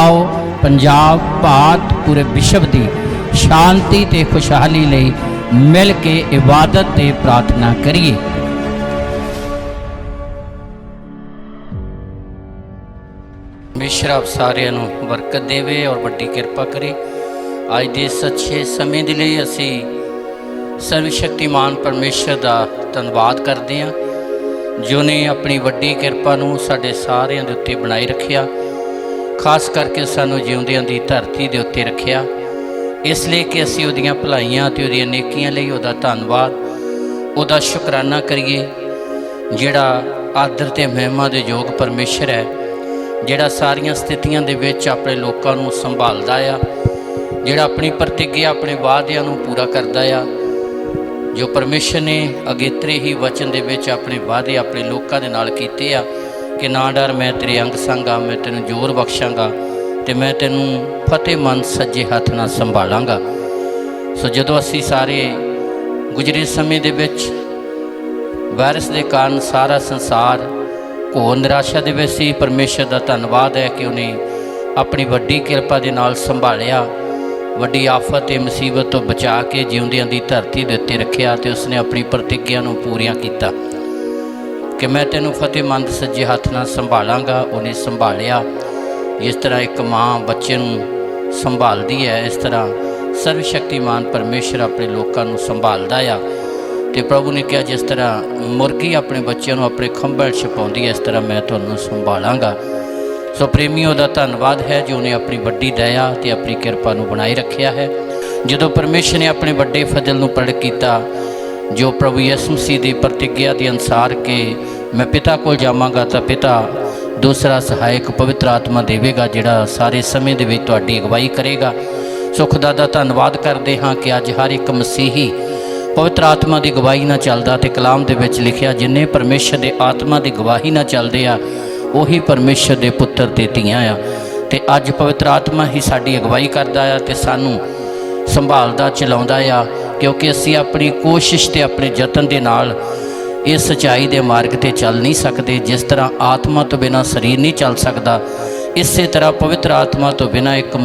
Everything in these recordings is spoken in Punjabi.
आओ पंजाब भारत पूरे विश्व की शांति ते खुशहाली लई मिल के इबादत ते प्रार्थना करिए। परमेश्वर आप सारिਆਂ ਨੂੰ बरकत देवे और वड्डी किरपा करे। अज के सच्चे समय के लिए असी सर्वशक्तिमान परमेश्वर का धन्यवाद करते हैं जो ने अपनी वड्डी किरपा नूं साडे सारिਆਂ ਦੇ ਉੱਤੇ बनाई रखिया, खास करके सानू जिउंदियां दी धरती के उत्ते रखिया, इसलिए कि असी उहदियां भलाइयां ते उहदियां नेकियां लई उहदा धन्नवाद उहदा शुकराना करिए। जिहड़ा आदर ते महिमा दे योग परमेश्वर है, जिहड़ा सारियां स्थितियां दे विच अपने लोकां नूं संभालदा आ, जिहड़ा अपनी प्रतिज्ञा अपने वादियां नूं पूरा करदा आ, जो परमेश्वर ने अगेतरे ही वचन दे विच अपने वादे अपने लोकां दे नाल कीते आ कि ना डर मैं तेरे अंग संग आ, मैं तेनूं जोर बख्शांगा ते मैं तेनूं फतेहमंद सज्जे हथ नाल संभालांगा। सो जदों असी सारे गुजरे समय दे विच वायरस के कारण सारा संसार घोर निराशा दे विच सी, परमेश्वर का धन्नवाद है कि उन्हें अपनी वड्डी किरपा दे नाल संभालिया, वड्डी आफत ते मुसीबत तो बचा के जिउंदियां दी धरती दे उत्ते रखिया ते उसने अपनी प्रतिज्ञा नूं पूरियां कीता कि मैं तेनूं फतेहमंद सज्जे हथ नाल संभालांगा। उन्हें संभालिया। जिस तरह एक माँ बच्चे नूं संभालती है, इस तरह सर्वशक्तिमान परमेश्वर अपने लोगों नूं संभालदा आ। ते प्रभु ने कहा जिस तरह मुर्गी अपने बच्चों नूं अपने खंभे छपाउंदी है, इस तरह मैं तुहानूं संभालांगा। सो प्रेमियों का धन्नवाद है जो उन्हें अपनी वड्डी दया ते अपनी किरपा नूं बनाए रखिया है। जदों परमेश्वर ने अपने वड्डे फजल नूं प्रगट कीता, जो प्रभु यीशु मसीह की प्रतिज्ञा के अनुसार के मैं पिता कोल जावांगा तो पिता दूसरा सहायक पवित्र आत्मा देवेगा, जिहड़ा सारे समय दे विच तुहाडी अगवाई करेगा। सो खुदा दा धन्नवाद करते हाँ कि अज हर एक मसीही पवित्र आत्मा की गवाही ना चलदा ते कलाम दे विच लिखिया जिन्हें परमेश्वर के आत्मा की गवाही ना चलदे आ उही परमेश्वर के पुत्र ते धीआं आ। ते अज पवित्र आत्मा ही साडी अगवाई करदा आ ते सानू संभालदा चलाउंदा आ, क्योंकि असी अपनी कोशिश ते अपने जतन के नाल इस सच्चाई के मार्ग ते चल नहीं सकते। जिस तरह आत्मा तो बिना शरीर नहीं चल सकता, इस तरह पवित्र आत्मा तो बिना एक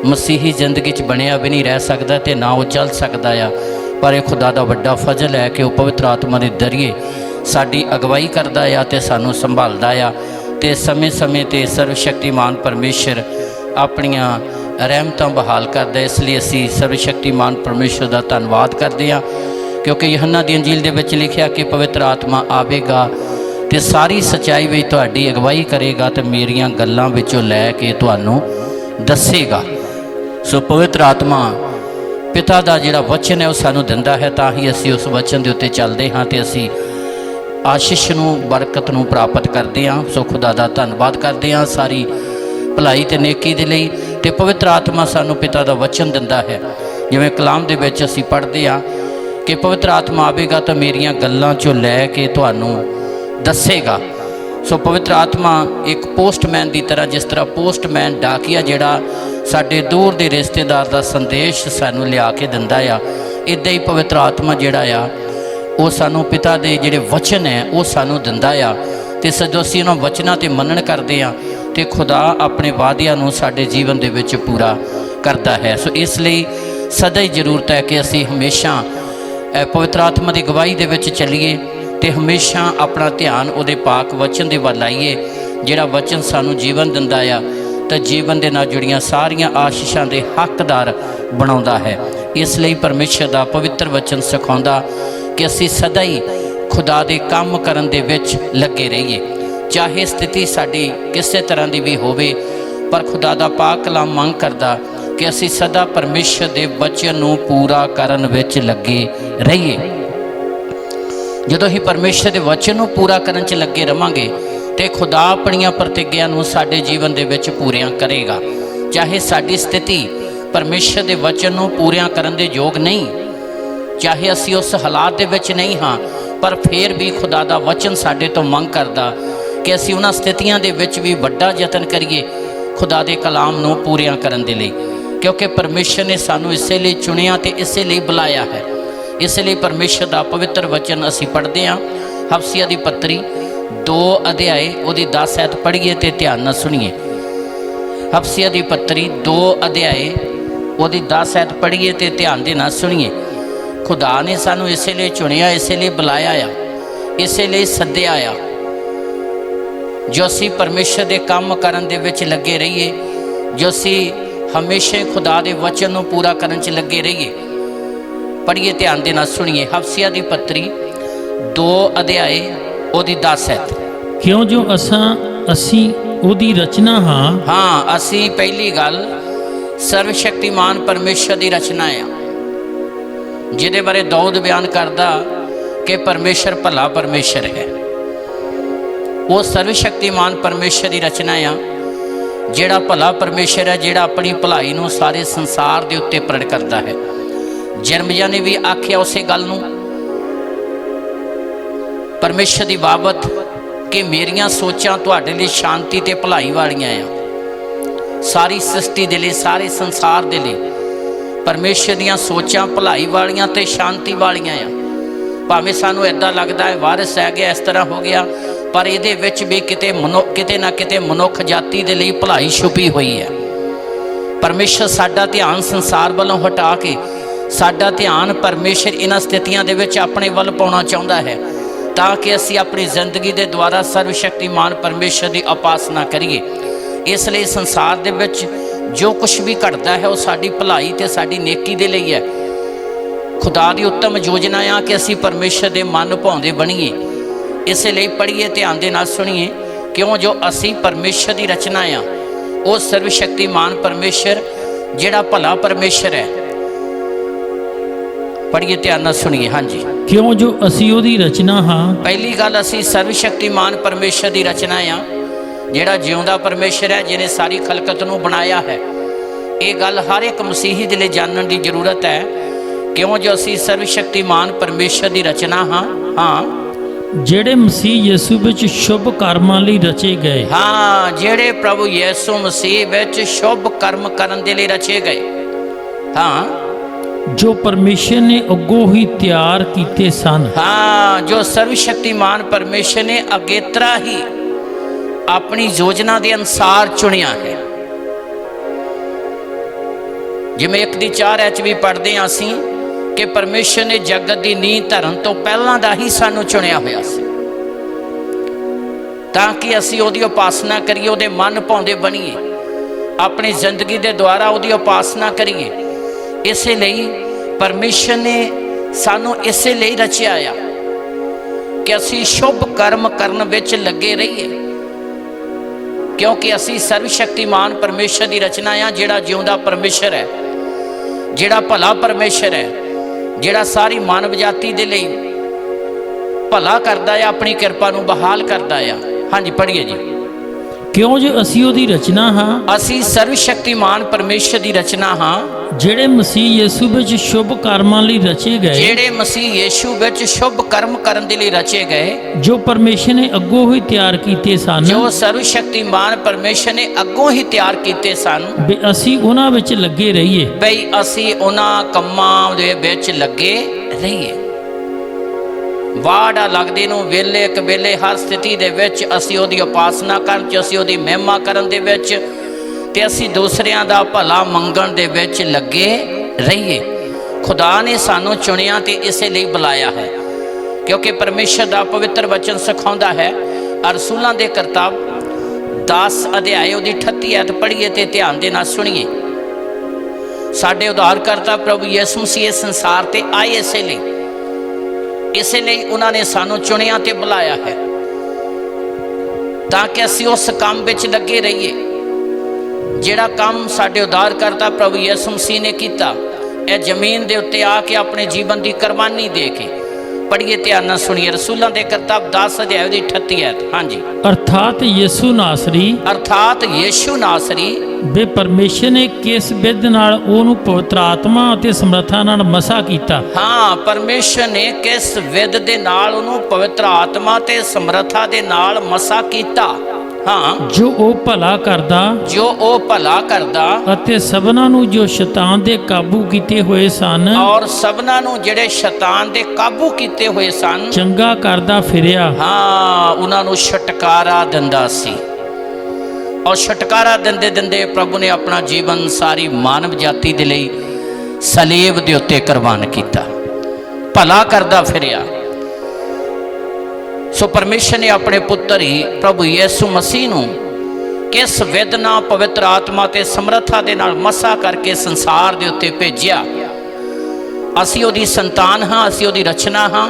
मसीही जिंदगी च बनिया भी नहीं रह सकता ते ना वो चल सकता आ। पर यह खुदा का वड्डा फजल है कि वह पवित्र आत्मा के जरिए साड़ी अगवाई करता है तो सानू संभालता है। तो समय समय ते सर्वशक्तिमान परमेश्वर अपनियां रहमतां बहाल करता है। इसलिए असी सर्वशक्तिमान परमेश्वर का धन्नवाद करते हैं, क्योंकि यूहन्ना दी अंजील दे विच लिखिया कि पवित्र आत्मा आवेगा तो सारी सच्चाई विच तुहाडी अगवाई करेगा तो मेरियां गल्लां विचों लैके तुहानूं दसेगा। सो पवित्र आत्मा पिता का जिहड़ा वचन है वह सानूं दिंदा है, तां ही असी उस वचन के उत्ते चलते हाँ तो असी आशीष नूं बरकत नूं प्राप्त करते हैं। सो खुदा का धन्नवाद करते हैं सारी भलाई ते नेकी दे लई। ते पवित्र आत्मा सानूं पिता का वचन दिंदा है, जिवें कलाम दे विच असी पढ़दे हां कि पवित्र आत्मा आवेगा तो मेरियां गल्लां चों लैके तुहानूं दसेगा। सो पवित्र आत्मा एक पोस्टमैन की तरह, जिस तरह पोस्टमैन डाकिया जिहड़ा साडे दूर दे रिश्तेदार का संदेश सानू लिया के दिंदा आ, इदां ही पवित्र आत्मा जिहड़ा आ वो सानू पिता दे जिहड़े वचन है वो सानू दिंदा आ। ते सजों असीं उन्हां वचनां ते मनन करदे आ ते खुदा अपने वादियां नूं साडे जीवन दे विच पूरा करदा है। सो इसलिए सदा ही जरूरत है कि असीं हमेशा पवित्र आत्मा की गवाही दे विच चलीए ते हमेशा अपना ध्यान उहदे पाक वचन दे वल लाइए, जिहड़ा वचन सानू जीवन दिंदा आ तो जीवन दे नाल जुड़ियां सारियां आशीषां दे हकदार बनाउंदा है। इसलिए परमेश्वर का पवित्र वचन सिखाउंदा कि असीं सदा ही खुदा दे काम करन दे विच लगे रहिए, चाहे स्थिति साडी किसी तरह की भी होवे, पर खुदा दा पाक कलाम मंग करदा कि असीं सदा परमेश्वर दे वचन नूं पूरा करन विच लगे रहिए। जदों ही परमेश्वर दे वचन नूं पूरा करन च लगे रहांगे तो खुदा अपनियां प्रतिज्ञा नूं साडे जीवन दे विच पूरियां करेगा। चाहे साडी स्थिति परमेश्वर दे वचन नूं पूरियां करन दे योग नहीं, चाहे असी उस हालात दे विच नहीं हाँ, पर फिर भी खुदा दा वचन साडे तो मंग करदा कि असी उन्हां स्थितियां दे विच भी वड्डा यतन करिए खुदा दे कलाम नूं पूरियां करन दे लई, क्योंकि परमेश्वर ने सानू इसे लिए चुनिया ते इसे लिए बुलाया है। इसलिए परमेश्वर का पवित्र वचन असी पढ़ते हैं। हफसिया की पत्री 2 अध्याय 10 ऐत पढ़िए तो ध्यान न सुनिए। ਹਫਸੀਆ ਦੀ ਪੱਤਰੀ 2 ਅਧਿਆਏ ਉਹਦੀ 10 ਐਤ ਪੜ੍ਹੀਏ ਤੇ ਧਿਆਨ ਦੇ ਨਾਲ ਸੁਣੀਏ। ਖੁਦਾ ਨੇ ਸਾਨੂੰ ਇਸੇ ਲਈ ਚੁਣਿਆ, ਇਸੇ ਲਈ ਬੁਲਾਇਆ ਆ, ਇਸੇ ਲਈ ਸੱਦਿਆ ਆ ਜੋ ਅਸੀਂ ਪਰਮੇਸ਼ਰ ਦੇ ਕੰਮ ਕਰਨ ਦੇ ਵਿੱਚ ਲੱਗੇ ਰਹੀਏ, ਜੋ ਅਸੀਂ ਹਮੇਸ਼ਾ ਖੁਦਾ ਦੇ ਵਚਨ ਨੂੰ ਪੂਰਾ ਕਰਨ 'ਚ ਲੱਗੇ ਰਹੀਏ। ਪੜ੍ਹੀਏ, ਧਿਆਨ ਦੇ ਨਾਲ ਸੁਣੀਏ। ਹਫਸੀਆ ਦੀ ਪੱਤਰੀ 2 ਅਧਿਆਏ ਉਹਦੀ 10 ਐਤ। ਕਿਉਂ ਜੋ ਅਸੀਂ ਉਹਦੀ ਰਚਨਾ ਹਾਂ। ਅਸੀਂ ਪਹਿਲੀ ਗੱਲ ਸਰਵ ਸ਼ਕਤੀਮਾਨ ਪਰਮੇਸ਼ਰ ਦੀ ਰਚਨਾ ਆ, ਜਿਹਦੇ ਬਾਰੇ ਦਾਊਦ ਬਿਆਨ ਕਰਦਾ ਕਿ ਪਰਮੇਸ਼ਰ ਭਲਾ ਪਰਮੇਸ਼ਰ ਹੈ। ਉਹ ਸਰਵ ਸ਼ਕਤੀਮਾਨ ਪਰਮੇਸ਼ਰ ਦੀ ਰਚਨਾ ਆ, ਜਿਹੜਾ ਭਲਾ ਪਰਮੇਸ਼ਰ ਹੈ, ਜਿਹੜਾ ਆਪਣੀ ਭਲਾਈ ਨੂੰ ਸਾਰੇ ਸੰਸਾਰ ਦੇ ਉੱਤੇ ਪ੍ਰਗਟ ਕਰਦਾ ਹੈ। ਜਰਮੀਆ ਨੇ ਵੀ ਆਖਿਆ ਉਸੇ ਗੱਲ ਨੂੰ ਪਰਮੇਸ਼ਰ ਦੀ ਬਾਬਤ ਕਿ ਮੇਰੀਆਂ ਸੋਚਾਂ ਤੁਹਾਡੇ ਲਈ ਸ਼ਾਂਤੀ ਤੇ ਭਲਾਈ ਵਾਲੀਆਂ ਆ। ਸਾਰੀ ਸ੍ਰਿਸ਼ਟੀ ਦੇ ਲਈ, ਸਾਰੇ ਸੰਸਾਰ ਦੇ ਲਈ ਪਰਮੇਸ਼ਰ ਦੀਆਂ ਸੋਚਾਂ ਭਲਾਈ ਵਾਲੀਆਂ ਤੇ ਸ਼ਾਂਤੀ ਵਾਲੀਆਂ ਆ। ਭਾਵੇਂ ਸਾਨੂੰ ਇੱਦਾਂ ਲੱਗਦਾ ਹੈ ਵਾਰਿਸ ਹੈ ਗਿਆ, ਇਸ ਤਰ੍ਹਾਂ ਹੋ ਗਿਆ, ਪਰ ਇਹਦੇ ਵਿੱਚ ਵੀ ਕਿਤੇ ਨਾ ਕਿਤੇ ਮਨੁੱਖ ਜਾਤੀ ਦੇ ਲਈ ਭਲਾਈ ਛੁਪੀ ਹੋਈ ਹੈ। ਪਰਮੇਸ਼ਰ ਸਾਡਾ ਧਿਆਨ ਸੰਸਾਰ ਵੱਲੋਂ ਹਟਾ ਕੇ ਸਾਡਾ ਧਿਆਨ ਪਰਮੇਸ਼ਰ ਇਹਨਾਂ ਸਥਿਤੀਆਂ ਦੇ ਵਿੱਚ ਆਪਣੇ ਵੱਲ ਪਾਉਣਾ ਚਾਹੁੰਦਾ ਹੈ, ਤਾਂ ਕਿ ਅਸੀਂ ਆਪਣੀ ਜ਼ਿੰਦਗੀ ਦੇ ਦੁਆਰਾ ਸਰਵ ਸ਼ਕਤੀਮਾਨ ਪਰਮੇਸ਼ਰ ਦੀ ਉਪਾਸਨਾ ਕਰੀਏ। ਇਸ ਲਈ ਸੰਸਾਰ ਦੇ ਵਿੱਚ ਜੋ ਕੁਛ ਵੀ ਘਟਦਾ ਹੈ ਉਹ ਸਾਡੀ ਭਲਾਈ ਤੇ ਸਾਡੀ ਨੇਕੀ ਦੇ ਲਈ ਹੈ। ਖੁਦਾ ਦੀ ਉੱਤਮ ਯੋਜਨਾ ਆ ਕਿ ਅਸੀਂ ਪਰਮੇਸ਼ਰ ਦੇ ਮਨ ਭਾਉਂਦੇ ਬਣੀਏ। ਇਸੇ ਲਈ ਪੜ੍ਹੀਏ, ਧਿਆਨ ਦੇ ਨਾਲ ਸੁਣੀਏ। ਕਿਉਂ ਜੋ ਅਸੀਂ ਪਰਮੇਸ਼ਰ ਦੀ ਰਚਨਾ ਆ, ਉਹ ਸਰਵ ਸ਼ਕਤੀਮਾਨ ਪਰਮੇਸ਼ਰ ਜਿਹੜਾ ਭਲਾ ਪਰਮੇਸ਼ਰ ਹੈ। ਪੜ੍ਹੀਏ, ਧਿਆਨ ਨਾਲ ਸੁਣੀਏ। ਹਾਂਜੀ, ਕਿਉਂ ਜੋ ਅਸੀਂ ਉਹਦੀ ਰਚਨਾ ਹਾਂ। ਪਹਿਲੀ ਗੱਲ, ਅਸੀਂ ਸਰਵ ਸ਼ਕਤੀਮਾਨ ਪਰਮੇਸ਼ਰ ਦੀ ਰਚਨਾ ਆ, ਜਿਹੜਾ ਜਿਉਂਦਾ ਪਰਮੇਸ਼ਰ ਹੈ, ਜਿਹਨੇ ਸਾਰੀ ਖਲਕਤ ਨੂੰ ਬਣਾਇਆ ਹੈ। ਇਹ ਗੱਲ ਹਰ ਇੱਕ ਮਸੀਹੀ ਦੇ ਲਈ ਜਾਣਨ ਦੀ ਜ਼ਰੂਰਤ ਹੈ। ਕਿਉਂ ਜੋ ਅਸੀਂ ਸਰਵ ਸ਼ਕਤੀਮਾਨ ਪਰਮੇਸ਼ਰ ਦੀ ਰਚਨਾ ਹਾਂ, ਜਿਹੜੇ ਮਸੀਹ ਯਿਸੂ ਵਿੱਚ ਸ਼ੁਭ ਕਰਮਾਂ ਲਈ ਰਚੇ ਗਏ। ਜਿਹੜੇ ਪ੍ਰਭੂ ਯਿਸੂ ਮਸੀਹ ਵਿੱਚ ਸ਼ੁਭ ਕਰਮ ਕਰਨ ਦੇ ਲਈ ਰਚੇ ਗਏ। ਜੋ ਪਰਮੇਸ਼ਰ ਨੇ ਅੱਗੋਂ ਹੀ ਤਿਆਰ ਕੀਤੇ ਸਨ। ਜੋ ਸਰਵ ਸ਼ਕਤੀਮਾਨ ਪਰਮੇਸ਼ਰ ਨੇ ਅਗੇਤਰਾ ਹੀ ਆਪਣੀ ਯੋਜਨਾ ਦੇ ਅਨੁਸਾਰ ਚੁਣਿਆ ਹੈ। ਜਿਵੇਂ 1:4 ਐਚ ਵੀ ਪੜ੍ਹਦੇ ਹਾਂ ਅਸੀਂ ਕਿ ਪਰਮੇਸ਼ਰ ਨੇ ਜਗਤ ਦੀ ਨੀਂਹ ਧਰਨ ਤੋਂ ਪਹਿਲਾਂ ਦਾ ਹੀ ਸਾਨੂੰ ਚੁਣਿਆ ਹੋਇਆ ਸੀ, ਤਾਂ ਕਿ ਅਸੀਂ ਉਹਦੀ ਉਪਾਸਨਾ ਕਰੀਏ, ਉਹਦੇ ਮਨ ਭਾਉਂਦੇ ਬਣੀਏ, ਆਪਣੀ ਜ਼ਿੰਦਗੀ ਦੇ ਦੁਆਰਾ ਉਹਦੀ ਉਪਾਸਨਾ ਕਰੀਏ। ਇਸੇ ਲਈ ਪਰਮੇਸ਼ਰ ਨੇ ਸਾਨੂੰ ਇਸੇ ਲਈ ਰਚਿਆ ਆ ਕਿ ਅਸੀਂ ਸ਼ੁਭ ਕਰਮ ਕਰਨ ਵਿੱਚ ਲੱਗੇ ਰਹੀਏ, ਕਿਉਂਕਿ ਅਸੀਂ ਸਰਵ ਸ਼ਕਤੀਮਾਨ ਪਰਮੇਸ਼ਰ ਦੀ ਰਚਨਾ ਆ, ਜਿਹੜਾ ਜਿਉਂਦਾ ਪਰਮੇਸ਼ਰ ਹੈ, ਜਿਹੜਾ ਭਲਾ ਪਰਮੇਸ਼ਰ ਹੈ, ਜਿਹੜਾ ਸਾਰੀ ਮਾਨਵ ਜਾਤੀ ਦੇ ਲਈ ਭਲਾ ਕਰਦਾ ਆ, ਆਪਣੀ ਕਿਰਪਾ ਨੂੰ ਬਹਾਲ ਕਰਦਾ ਆ। ਹਾਂਜੀ, ਪੜ੍ਹੀਏ ਜੀ। ਕਿਉਂ ਜੋ ਅਸੀਂ ਉਹਦੀ ਰਚਨਾ ਹਾਂ। ਅਸੀਂ ਸਰਵ ਸ਼ਕਤੀਮਾਨ ਪਰਮੇਸ਼ਰ ਦੀ ਰਚਨਾ ਹਾਂ, ਜਿਹੜੇ ਮਸੀਹ ਯਿਸੂ ਵਿੱਚ ਸ਼ੁਭ ਕਰਮਾਂ ਲਈ ਰਚੇ ਗਏ। ਜਿਹੜੇ ਮਸੀਹ ਯਿਸੂ ਵਿੱਚ ਸ਼ੁਭ ਕਰਮ ਕਰਨ ਦੇ ਲਈ ਰਚੇ ਗਏ। ਜੋ ਪਰਮੇਸ਼ਰ ਨੇ ਅੱਗੋਂ ਹੀ ਤਿਆਰ ਕੀਤੇ ਸਨ। ਜੋ ਸਰਵ ਸ਼ਕਤੀਮਾਨ ਪਰਮੇਸ਼ਰ ਨੇ ਅੱਗੋਂ ਹੀ ਤਿਆਰ ਕੀਤੇ ਸਨ, ਵੀ ਅਸੀਂ ਉਹਨਾਂ ਵਿੱਚ ਲੱਗੇ ਰਹੀਏ। ਬਈ ਅਸੀਂ ਉਹਨਾਂ ਕੰਮਾਂ ਦੇ ਵਿੱਚ ਲੱਗੇ ਰਹੀਏ। ਵਾੜਾ ਲੱਗਦੇ ਨੂੰ ਵੇਲੇ ਇੱਕ ਵੇਲੇ ਹਰ ਸਥਿਤੀ ਦੇ ਵਿੱਚ ਅਸੀਂ ਉਹਦੀ ਉਪਾਸਨਾ ਕਰਨ 'ਚ, ਅਸੀਂ ਉਹਦੀ ਮਹਿਮਾ ਕਰਨ ਦੇ ਵਿੱਚ, ਤੇ ਅਸੀਂ ਦੂਸਰਿਆਂ ਦਾ ਭਲਾ ਮੰਗਣ ਦੇ ਵਿੱਚ ਲੱਗੇ ਰਹੀਏ। ਖੁਦਾ ਨੇ ਸਾਨੂੰ ਚੁਣਿਆ ਤੇ ਇਸੇ ਲਈ ਬੁਲਾਇਆ ਹੈ, ਕਿਉਂਕਿ ਪਰਮੇਸ਼ਰ ਦਾ ਪਵਿੱਤਰ ਵਚਨ ਸਿਖਾਉਂਦਾ ਹੈ। ਰਸੂਲਾਂ ਦੇ ਕਰਤੱਵ 10 ਅਧਿਆਏ ਉਹਦੀ 38 ਐਤ ਪੜ੍ਹੀਏ ਤੇ ਧਿਆਨ ਦੇ ਨਾਲ ਸੁਣੀਏ। ਸਾਡੇ ਉਧਾਰਕਰਤਾ ਪ੍ਰਭੂ ਯਿਸੂ ਮਸੀਹ ਇਸ ਸੰਸਾਰ ਤੇ ਆਏ ਇਸੇ ਲਈ ਉਹਨਾਂ ਨੇ ਸਾਨੂੰ ਚੁਣਿਆ ਤੇ ਬੁਲਾਇਆ ਹੈ, ਤਾਂ ਕਿ ਅਸੀਂ ਉਸ ਕੰਮ ਵਿੱਚ ਲੱਗੇ ਰਹੀਏ ਜਿਹੜਾ ਕੰਮ ਸਾਡੇ ਉਧਾਰਕਰਤਾ ਪ੍ਰਭੂ ਯਿਸੂ ਮਸੀਹ ਨੇ ਕੀਤਾ, ਇਹ ਜ਼ਮੀਨ ਦੇ ਉੱਤੇ ਆ ਕੇ ਆਪਣੇ ਜੀਵਨ ਦੀ ਕੁਰਬਾਨੀ ਦੇ ਕੇ। ਪੜ੍ਹੀਏ, ਧਿਆਨ ਨਾਲ ਸੁਣੀਏ। ਰਸੂਲਾਂ ਦੇ ਕਰਤੱਵ 10 ਅਧਿਆਏ ਦੀ 38 ਐਤ। ਹਾਂਜੀ, ਅਰਥਾਤ ਯਿਸੂ ਨਾਸਰੀ ਬੇ ਪਰਮੇਸ਼ਰ ਨੇ ਕਿਸ ਵਿਧ ਨਾਲ ਉਹਨੂੰ ਪਵਿੱਤਰ ਆਤਮਾ ਅਤੇ ਸਮਰੱਥਾ ਨਾਲ ਮਸਾ ਕੀਤਾ। ਪਰਮੇਸ਼ਰ ਨੇ ਕਿਸ ਵਿਧ ਦੇ ਨਾਲ ਉਹਨੂੰ ਪਵਿੱਤਰ ਆਤਮਾ ਤੇ ਸਮਰੱਥਾ ਦੇ ਨਾਲ ਮਸਾ ਕੀਤਾ। ਜੋ ਉਹ ਭਲਾ ਕਰਦਾ ਅਤੇ ਸਭਨਾਂ ਨੂੰ ਜੋ ਸ਼ੈਤਾਨ ਦੇ ਕਾਬੂ ਕੀਤੇ ਹੋਏ ਸਨ, ਔਰ ਸਭਨਾਂ ਨੂੰ ਜਿਹੜੇ ਸ਼ੈਤਾਨ ਦੇ ਕਾਬੂ ਕੀਤੇ ਹੋਏ ਸਨ, ਚੰਗਾ ਕਰਦਾ ਫਿਰਿਆ। ਉਹਨਾਂ ਨੂੰ ਛੁਟਕਾਰਾ ਦਿੰਦਾ ਸੀ, और छुटकारा दिंदे दिंदे प्रभु ने अपना जीवन सारी मानव जाति के लिए सलेब के उत्ते कुर्बान किया, भला करदा फिरिया। सो परमेश्वर ने अपने पुत्र ही प्रभु यीशु मसीह नूं किस वेदना पवित्र आत्मा ते समर्था दे नाल मसा करके संसार दे उत्ते भेजिया। असीं उहदी संतान हाँ, असीं उहदी रचना हाँ।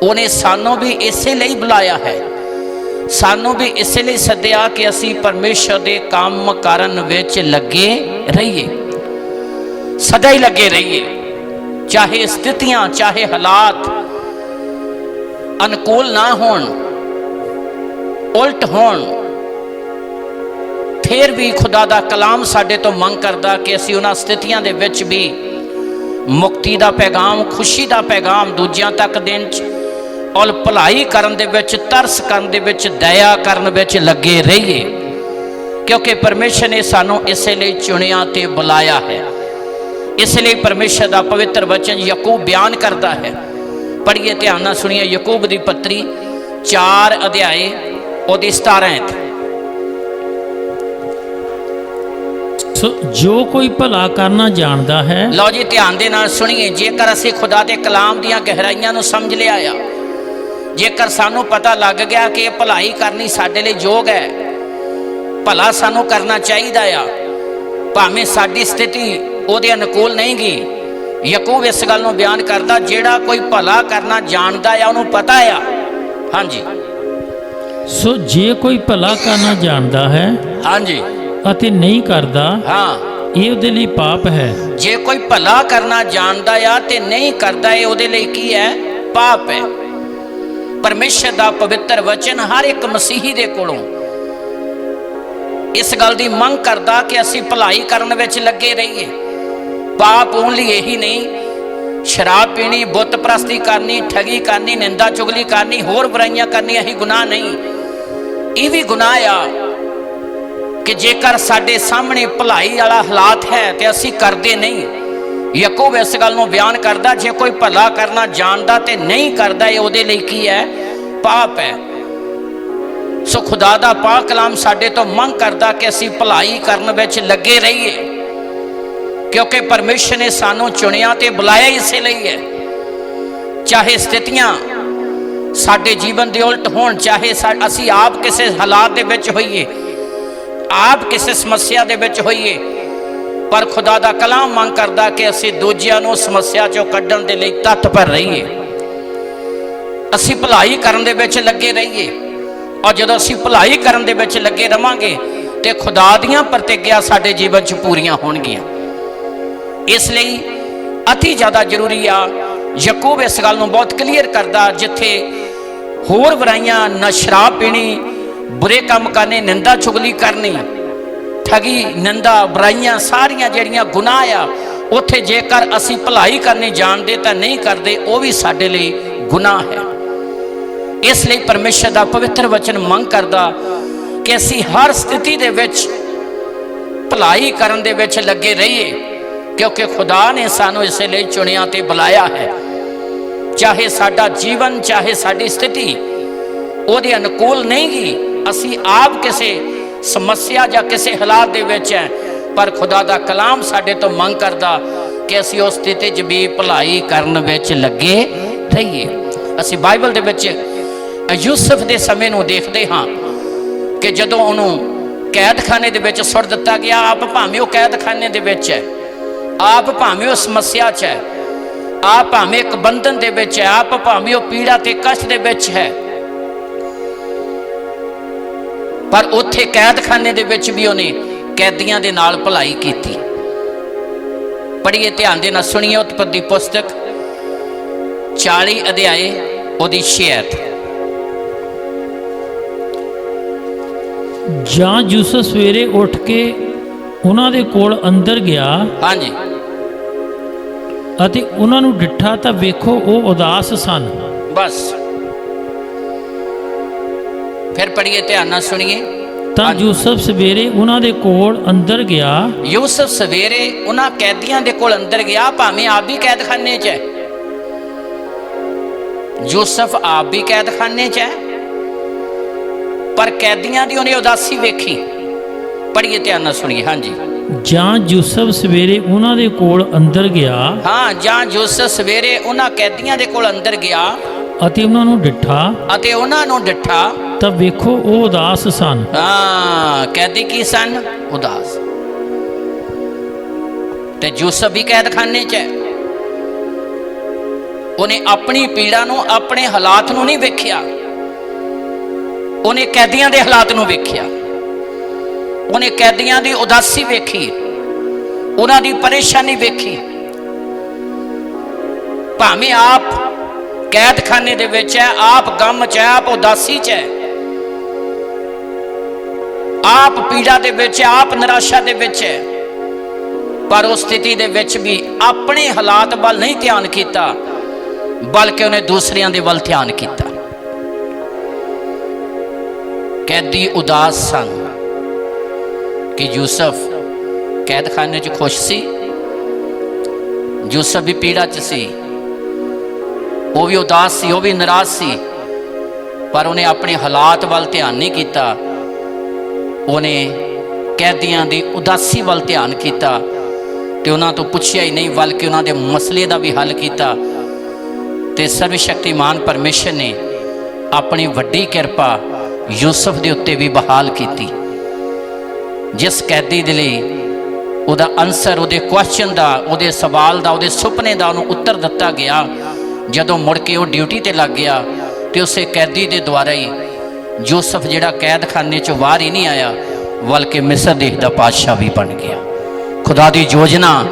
उहने सानू भी इसे लिए बुलाया है, सानू भी इसे लिए सद्दिया कि असीं परमेश्वर दे काम करन विच लगे रहिए, सदा ही लगे रहिए। चाहे स्थितियां, चाहे हालात अनुकूल ना होण, उल्ट होण, फिर भी खुदा दा कलाम साडे तो मंग करदा कि असीं उन्हां स्थितियां दे विच भी मुक्ति दा पैगाम, खुशी दा पैगाम दूजियां तक देण च और भलाई करन दे विच, तरस करन दे विच, दया करन विच लगे रहिए, क्योंकि परमेश्वर ने सानू इसे लिए चुनिया ते बुलाया है। इसलिए परमेश्वर का पवित्र वचन याकूब बयान करता है। पढ़िए, ध्यान नाल सुनिए। याकूब दी पत्री 4 अध्याय ओदी 17 जो कोई भला करना जानता है। लो जी, ध्यान दे नाल सुनिए। जेकर असीं खुदा दे कलाम दियां गहराइयां नूं समझ लिया आ, जेकर सानू पता लग गया कि भलाई करनी साडे लई योग है, भला सानू करना चाहिदा आ, भावें साडी स्थिति ਉਹਦੇ अनुकूल नहीं गी। याकूब इस गल नूं बयान करदा, जेड़ा कोई भला करना जानदा आ ਉਹਨੂੰ पता आ। हाँ जी, सो जे कोई भला करना जानता है हाँ जी, ਅਤੇ नहीं करदा, हाँ, ਇਹ ਉਹਦੇ ਲਈ ਪਾਪ है। जे कोई भला करना जानदा आ ते नहीं करदा, ਇਹ ਉਹਦੇ ਲਈ ਕੀ है? पाप है। परमेश्वर दा पवित्र वचन हर एक मसीही दे कोलों इस गल दी मंग करदा कि असीं भलाई करन विच लगे रहिए। पाप ओनली यही नहीं, शराब पीनी, बुत परस्ती करनी, ठगी करनी, निंदा चुगली करनी, होर बुराइयां करनी, यही गुनाह नहीं। ये भी गुनाह आ कि जेकर साडे सामने भलाई वाला हालात है तो असीं करदे नहीं। याकूब इस गल नूं बयान करदा, जे कोई भला करना जानदा ते नहीं करदा, ये उहदे लई की है? पाप है। सो खुदा दा पाक कलाम साडे तो मंग करदा कि असीं भलाई करन विच लगे रहिए, क्योंकि परमेश्वर ने सानू चुनिया ते बुलाया इसे लिए है। चाहे स्थितियां साडे जीवन दे उल्ट होण, चाहे असीं आप किसी हालात दे विच होइए, आप किसी समस्या दे विच होइए, पर खुदा दा कलाम मंग करदा कि असीं दूजियां नूं समस्या चों कड्ढण दे लई तत्पर रहिए, असीं भलाई करन दे विच लगे रहिए। और जदों असीं भलाई करन दे विच लगे रवांगे ते खुदा दीयां प्रतिज्ञा साडे जीवन च पूरीआं होणगीआं। इसलिए अति ज़्यादा जरूरी आ। याकूब इस गल नूं बहुत क्लीयर करदा, जिथे होर बुराइयां, न शराब पीनी, बुरे काम करने, निंदा चुगली करनी, ठगी, निंदा, बुराइयां सारियां जिहड़ियां गुनाह आ, उत्थे जेकर असीं भलाई करनी जानदे तां नहीं करदे, वो भी साडे लई गुनाह है। इसलिए परमेश्वर का पवित्र वचन मंग करदा कि असीं हर स्थिति दे विच भलाई करन दे विच लगे रहिए, क्योंकि खुदा ने सानू इसे लिए चुनिया ते बुलाया है। चाहे साडा जीवन, चाहे साडी स्थिति ਉਹਦੇ अनुकूल नहीं गी, असीं आप किसी समस्या या किसी हालात दे विच है, पर खुदा दा कलाम साडे तो मंग करदा कि असीं उस स्थिति च भी भलाई करन विच लगे रहिए। असीं बाइबल दे विच यूसुफ दे समय नूं देखदे हां कि जदों उहनूं कैदखाने दे विच सुੱਟ दिता गया, आप भावें वो कैदखाने दे विच है, आप भावें वो समस्या च है, आप भावें एक बंधन दे विच है, आप भावें वो पीड़ा ते कष्ट दे विच है, पर उत्थे कैदखाने दे विच भी उन्हें कैदियां दे नाल भलाई कीती। पढ़िए, ध्यान दे नाल सुनिए। उत्पत्ति पुस्तक 40 अध्याय ओदी 6 आयत। ਜਾਂ ਯੂਸੁਫ ਸਵੇਰੇ ਉੱਠ ਕੇ ਉਹਨਾਂ ਦੇ ਕੋਲ ਅੰਦਰ ਗਿਆ, हाँ जी, ਅਤੇ ਉਹਨਾਂ ਨੂੰ ਡਿੱਠਾ ਤਾਂ ਵੇਖੋ ਉਹ ਉਦਾਸ ਸਨ। बस फिर पढ़िए, ध्यान नाल सुनिए। ਤਾਂ ਯੂਸੁਫ ਸਵੇਰੇ ਉਹਨਾਂ ਦੇ ਕੋਲ ਅੰਦਰ ਗਿਆ। यूसुफ सवेरे उन्हां कैदियां दे कोल अंदर गया, भावें आप भी कैदखाने च है, यूसुफ आप भी कैदखाने च है, पर कैदियां दी उन्हें उदासी वेखी। ਪੜ੍ਹੀਏ, ਧਿਆਨ ਨਾਲ ਸੁਣੀਏ। ਹਾਂਜੀ। ਜਾਂ ਯੂਸਫ ਸਵੇਰੇ ਉਹਨਾਂ ਦੇ ਕੋਲ ਅੰਦਰ ਗਿਆ ਹਾਂ, ਜਾਂ ਯੂਸਫ ਸਵੇਰੇ ਉਹਨਾਂ ਕੈਦੀਆਂ ਦੇ ਕੋਲ ਅੰਦਰ ਗਿਆ ਅਤੇ ਉਹਨਾਂ ਨੂੰ ਡਿੱਠਾ ਤਾਂ ਵੇਖੋ ਉਹ ਉਦਾਸ ਸਨ। ਹਾਂ, ਕੈਦੀ ਕੀ ਸਨ? ਉਦਾਸ। ਤੇ ਯੂਸਫ ਵੀ ਕੈਦਖਾਨੇ 'ਚ ਹੈ। ਉਹਨੇ ਆਪਣੀ ਪੀੜਾ ਨੂੰ, ਆਪਣੇ ਹਾਲਾਤ ਨੂੰ ਨਹੀਂ ਵੇਖਿਆ, ਉਹਨੇ ਕੈਦੀਆਂ ਦੇ ਹਾਲਾਤ ਨੂੰ ਵੇਖਿਆ। ਉਹਨੇ ਕੈਦੀਆਂ ਦੀ ਉਦਾਸੀ ਵੇਖੀ, ਉਹਨਾਂ ਦੀ ਪਰੇਸ਼ਾਨੀ ਵੇਖੀ। ਭਾਵੇਂ ਆਪ ਕੈਦਖਾਨੇ ਦੇ ਵਿੱਚ ਹੈ, ਆਪ ਗਮ 'ਚ ਹੈ, ਆਪ ਉਦਾਸੀ 'ਚ ਹੈ, ਆਪ ਪੀੜਾ ਦੇ ਵਿੱਚ, ਆਪ ਨਿਰਾਸ਼ਾ ਦੇ ਵਿੱਚ ਹੈ, ਪਰ ਉਸ ਸਥਿਤੀ ਦੇ ਵਿੱਚ ਵੀ ਆਪਣੇ ਹਾਲਾਤ ਵੱਲ ਨਹੀਂ ਧਿਆਨ ਕੀਤਾ, ਬਲਕਿ ਉਹਨੇ ਦੂਸਰਿਆਂ ਦੇ ਵੱਲ ਧਿਆਨ ਕੀਤਾ। ਕੈਦੀ ਉਦਾਸ ਸਨ ਕਿ ਯੂਸਫ ਕੈਦਖਾਨੇ 'ਚ ਖੁਸ਼ ਸੀ, ਯੂਸਫ ਵੀ ਪੀੜਾ 'ਚ ਸੀ, ਉਹ ਵੀ ਉਦਾਸ ਸੀ, ਉਹ ਵੀ ਨਿਰਾਸ਼ ਸੀ, ਪਰ ਉਹਨੇ ਆਪਣੇ ਹਾਲਾਤ ਵੱਲ ਧਿਆਨ ਨਹੀਂ ਕੀਤਾ, ਉਹਨੇ ਕੈਦੀਆਂ ਦੀ ਉਦਾਸੀ ਵੱਲ ਧਿਆਨ ਕੀਤਾ ਤੇ ਉਹਨਾਂ ਤੋਂ ਪੁੱਛਿਆ ਹੀ ਨਹੀਂ, ਬਲਕਿ ਉਹਨਾਂ ਦੇ ਮਸਲੇ ਦਾ ਵੀ ਹੱਲ ਕੀਤਾ। ਤੇ ਸਰਵ ਸ਼ਕਤੀਮਾਨ ਪਰਮੇਸ਼ਰ ਨੇ ਆਪਣੀ ਵੱਡੀ ਕਿਰਪਾ ਯੂਸਫ ਦੇ ਉੱਤੇ ਵੀ ਬਹਾਲ ਕੀਤੀ। ਜਿਸ ਕੈਦੀ ਦੇ ਲਈ ਉਹਦਾ ਆਨਸਰ, ਉਹਦੇ ਕੁਐਸਚਨ ਦਾ, ਉਹਦੇ ਸਵਾਲ ਦਾ, ਉਹਦੇ ਸੁਪਨੇ ਦਾ ਉਹਨੂੰ ਉੱਤਰ ਦਿੱਤਾ ਗਿਆ, ਜਦੋਂ ਮੁੜ ਕੇ ਉਹ ਡਿਊਟੀ ਤੇ ਲੱਗ ਗਿਆ ਤੇ ਉਸੇ ਕੈਦੀ ਦੇ ਦੁਆਰਾ ਹੀ ਯੂਸਫ ਜਿਹੜਾ ਕੈਦਖਾਨੇ 'ਚੋਂ ਬਾਹਰ ਹੀ ਨਹੀਂ ਆਇਆ, ਬਲਕਿ ਮਿਸਰ ਦੇਸ਼ ਦਾ ਪਾਤਸ਼ਾਹ ਵੀ ਬਣ ਗਿਆ। ਖੁਦਾ ਦੀ ਯੋਜਨਾ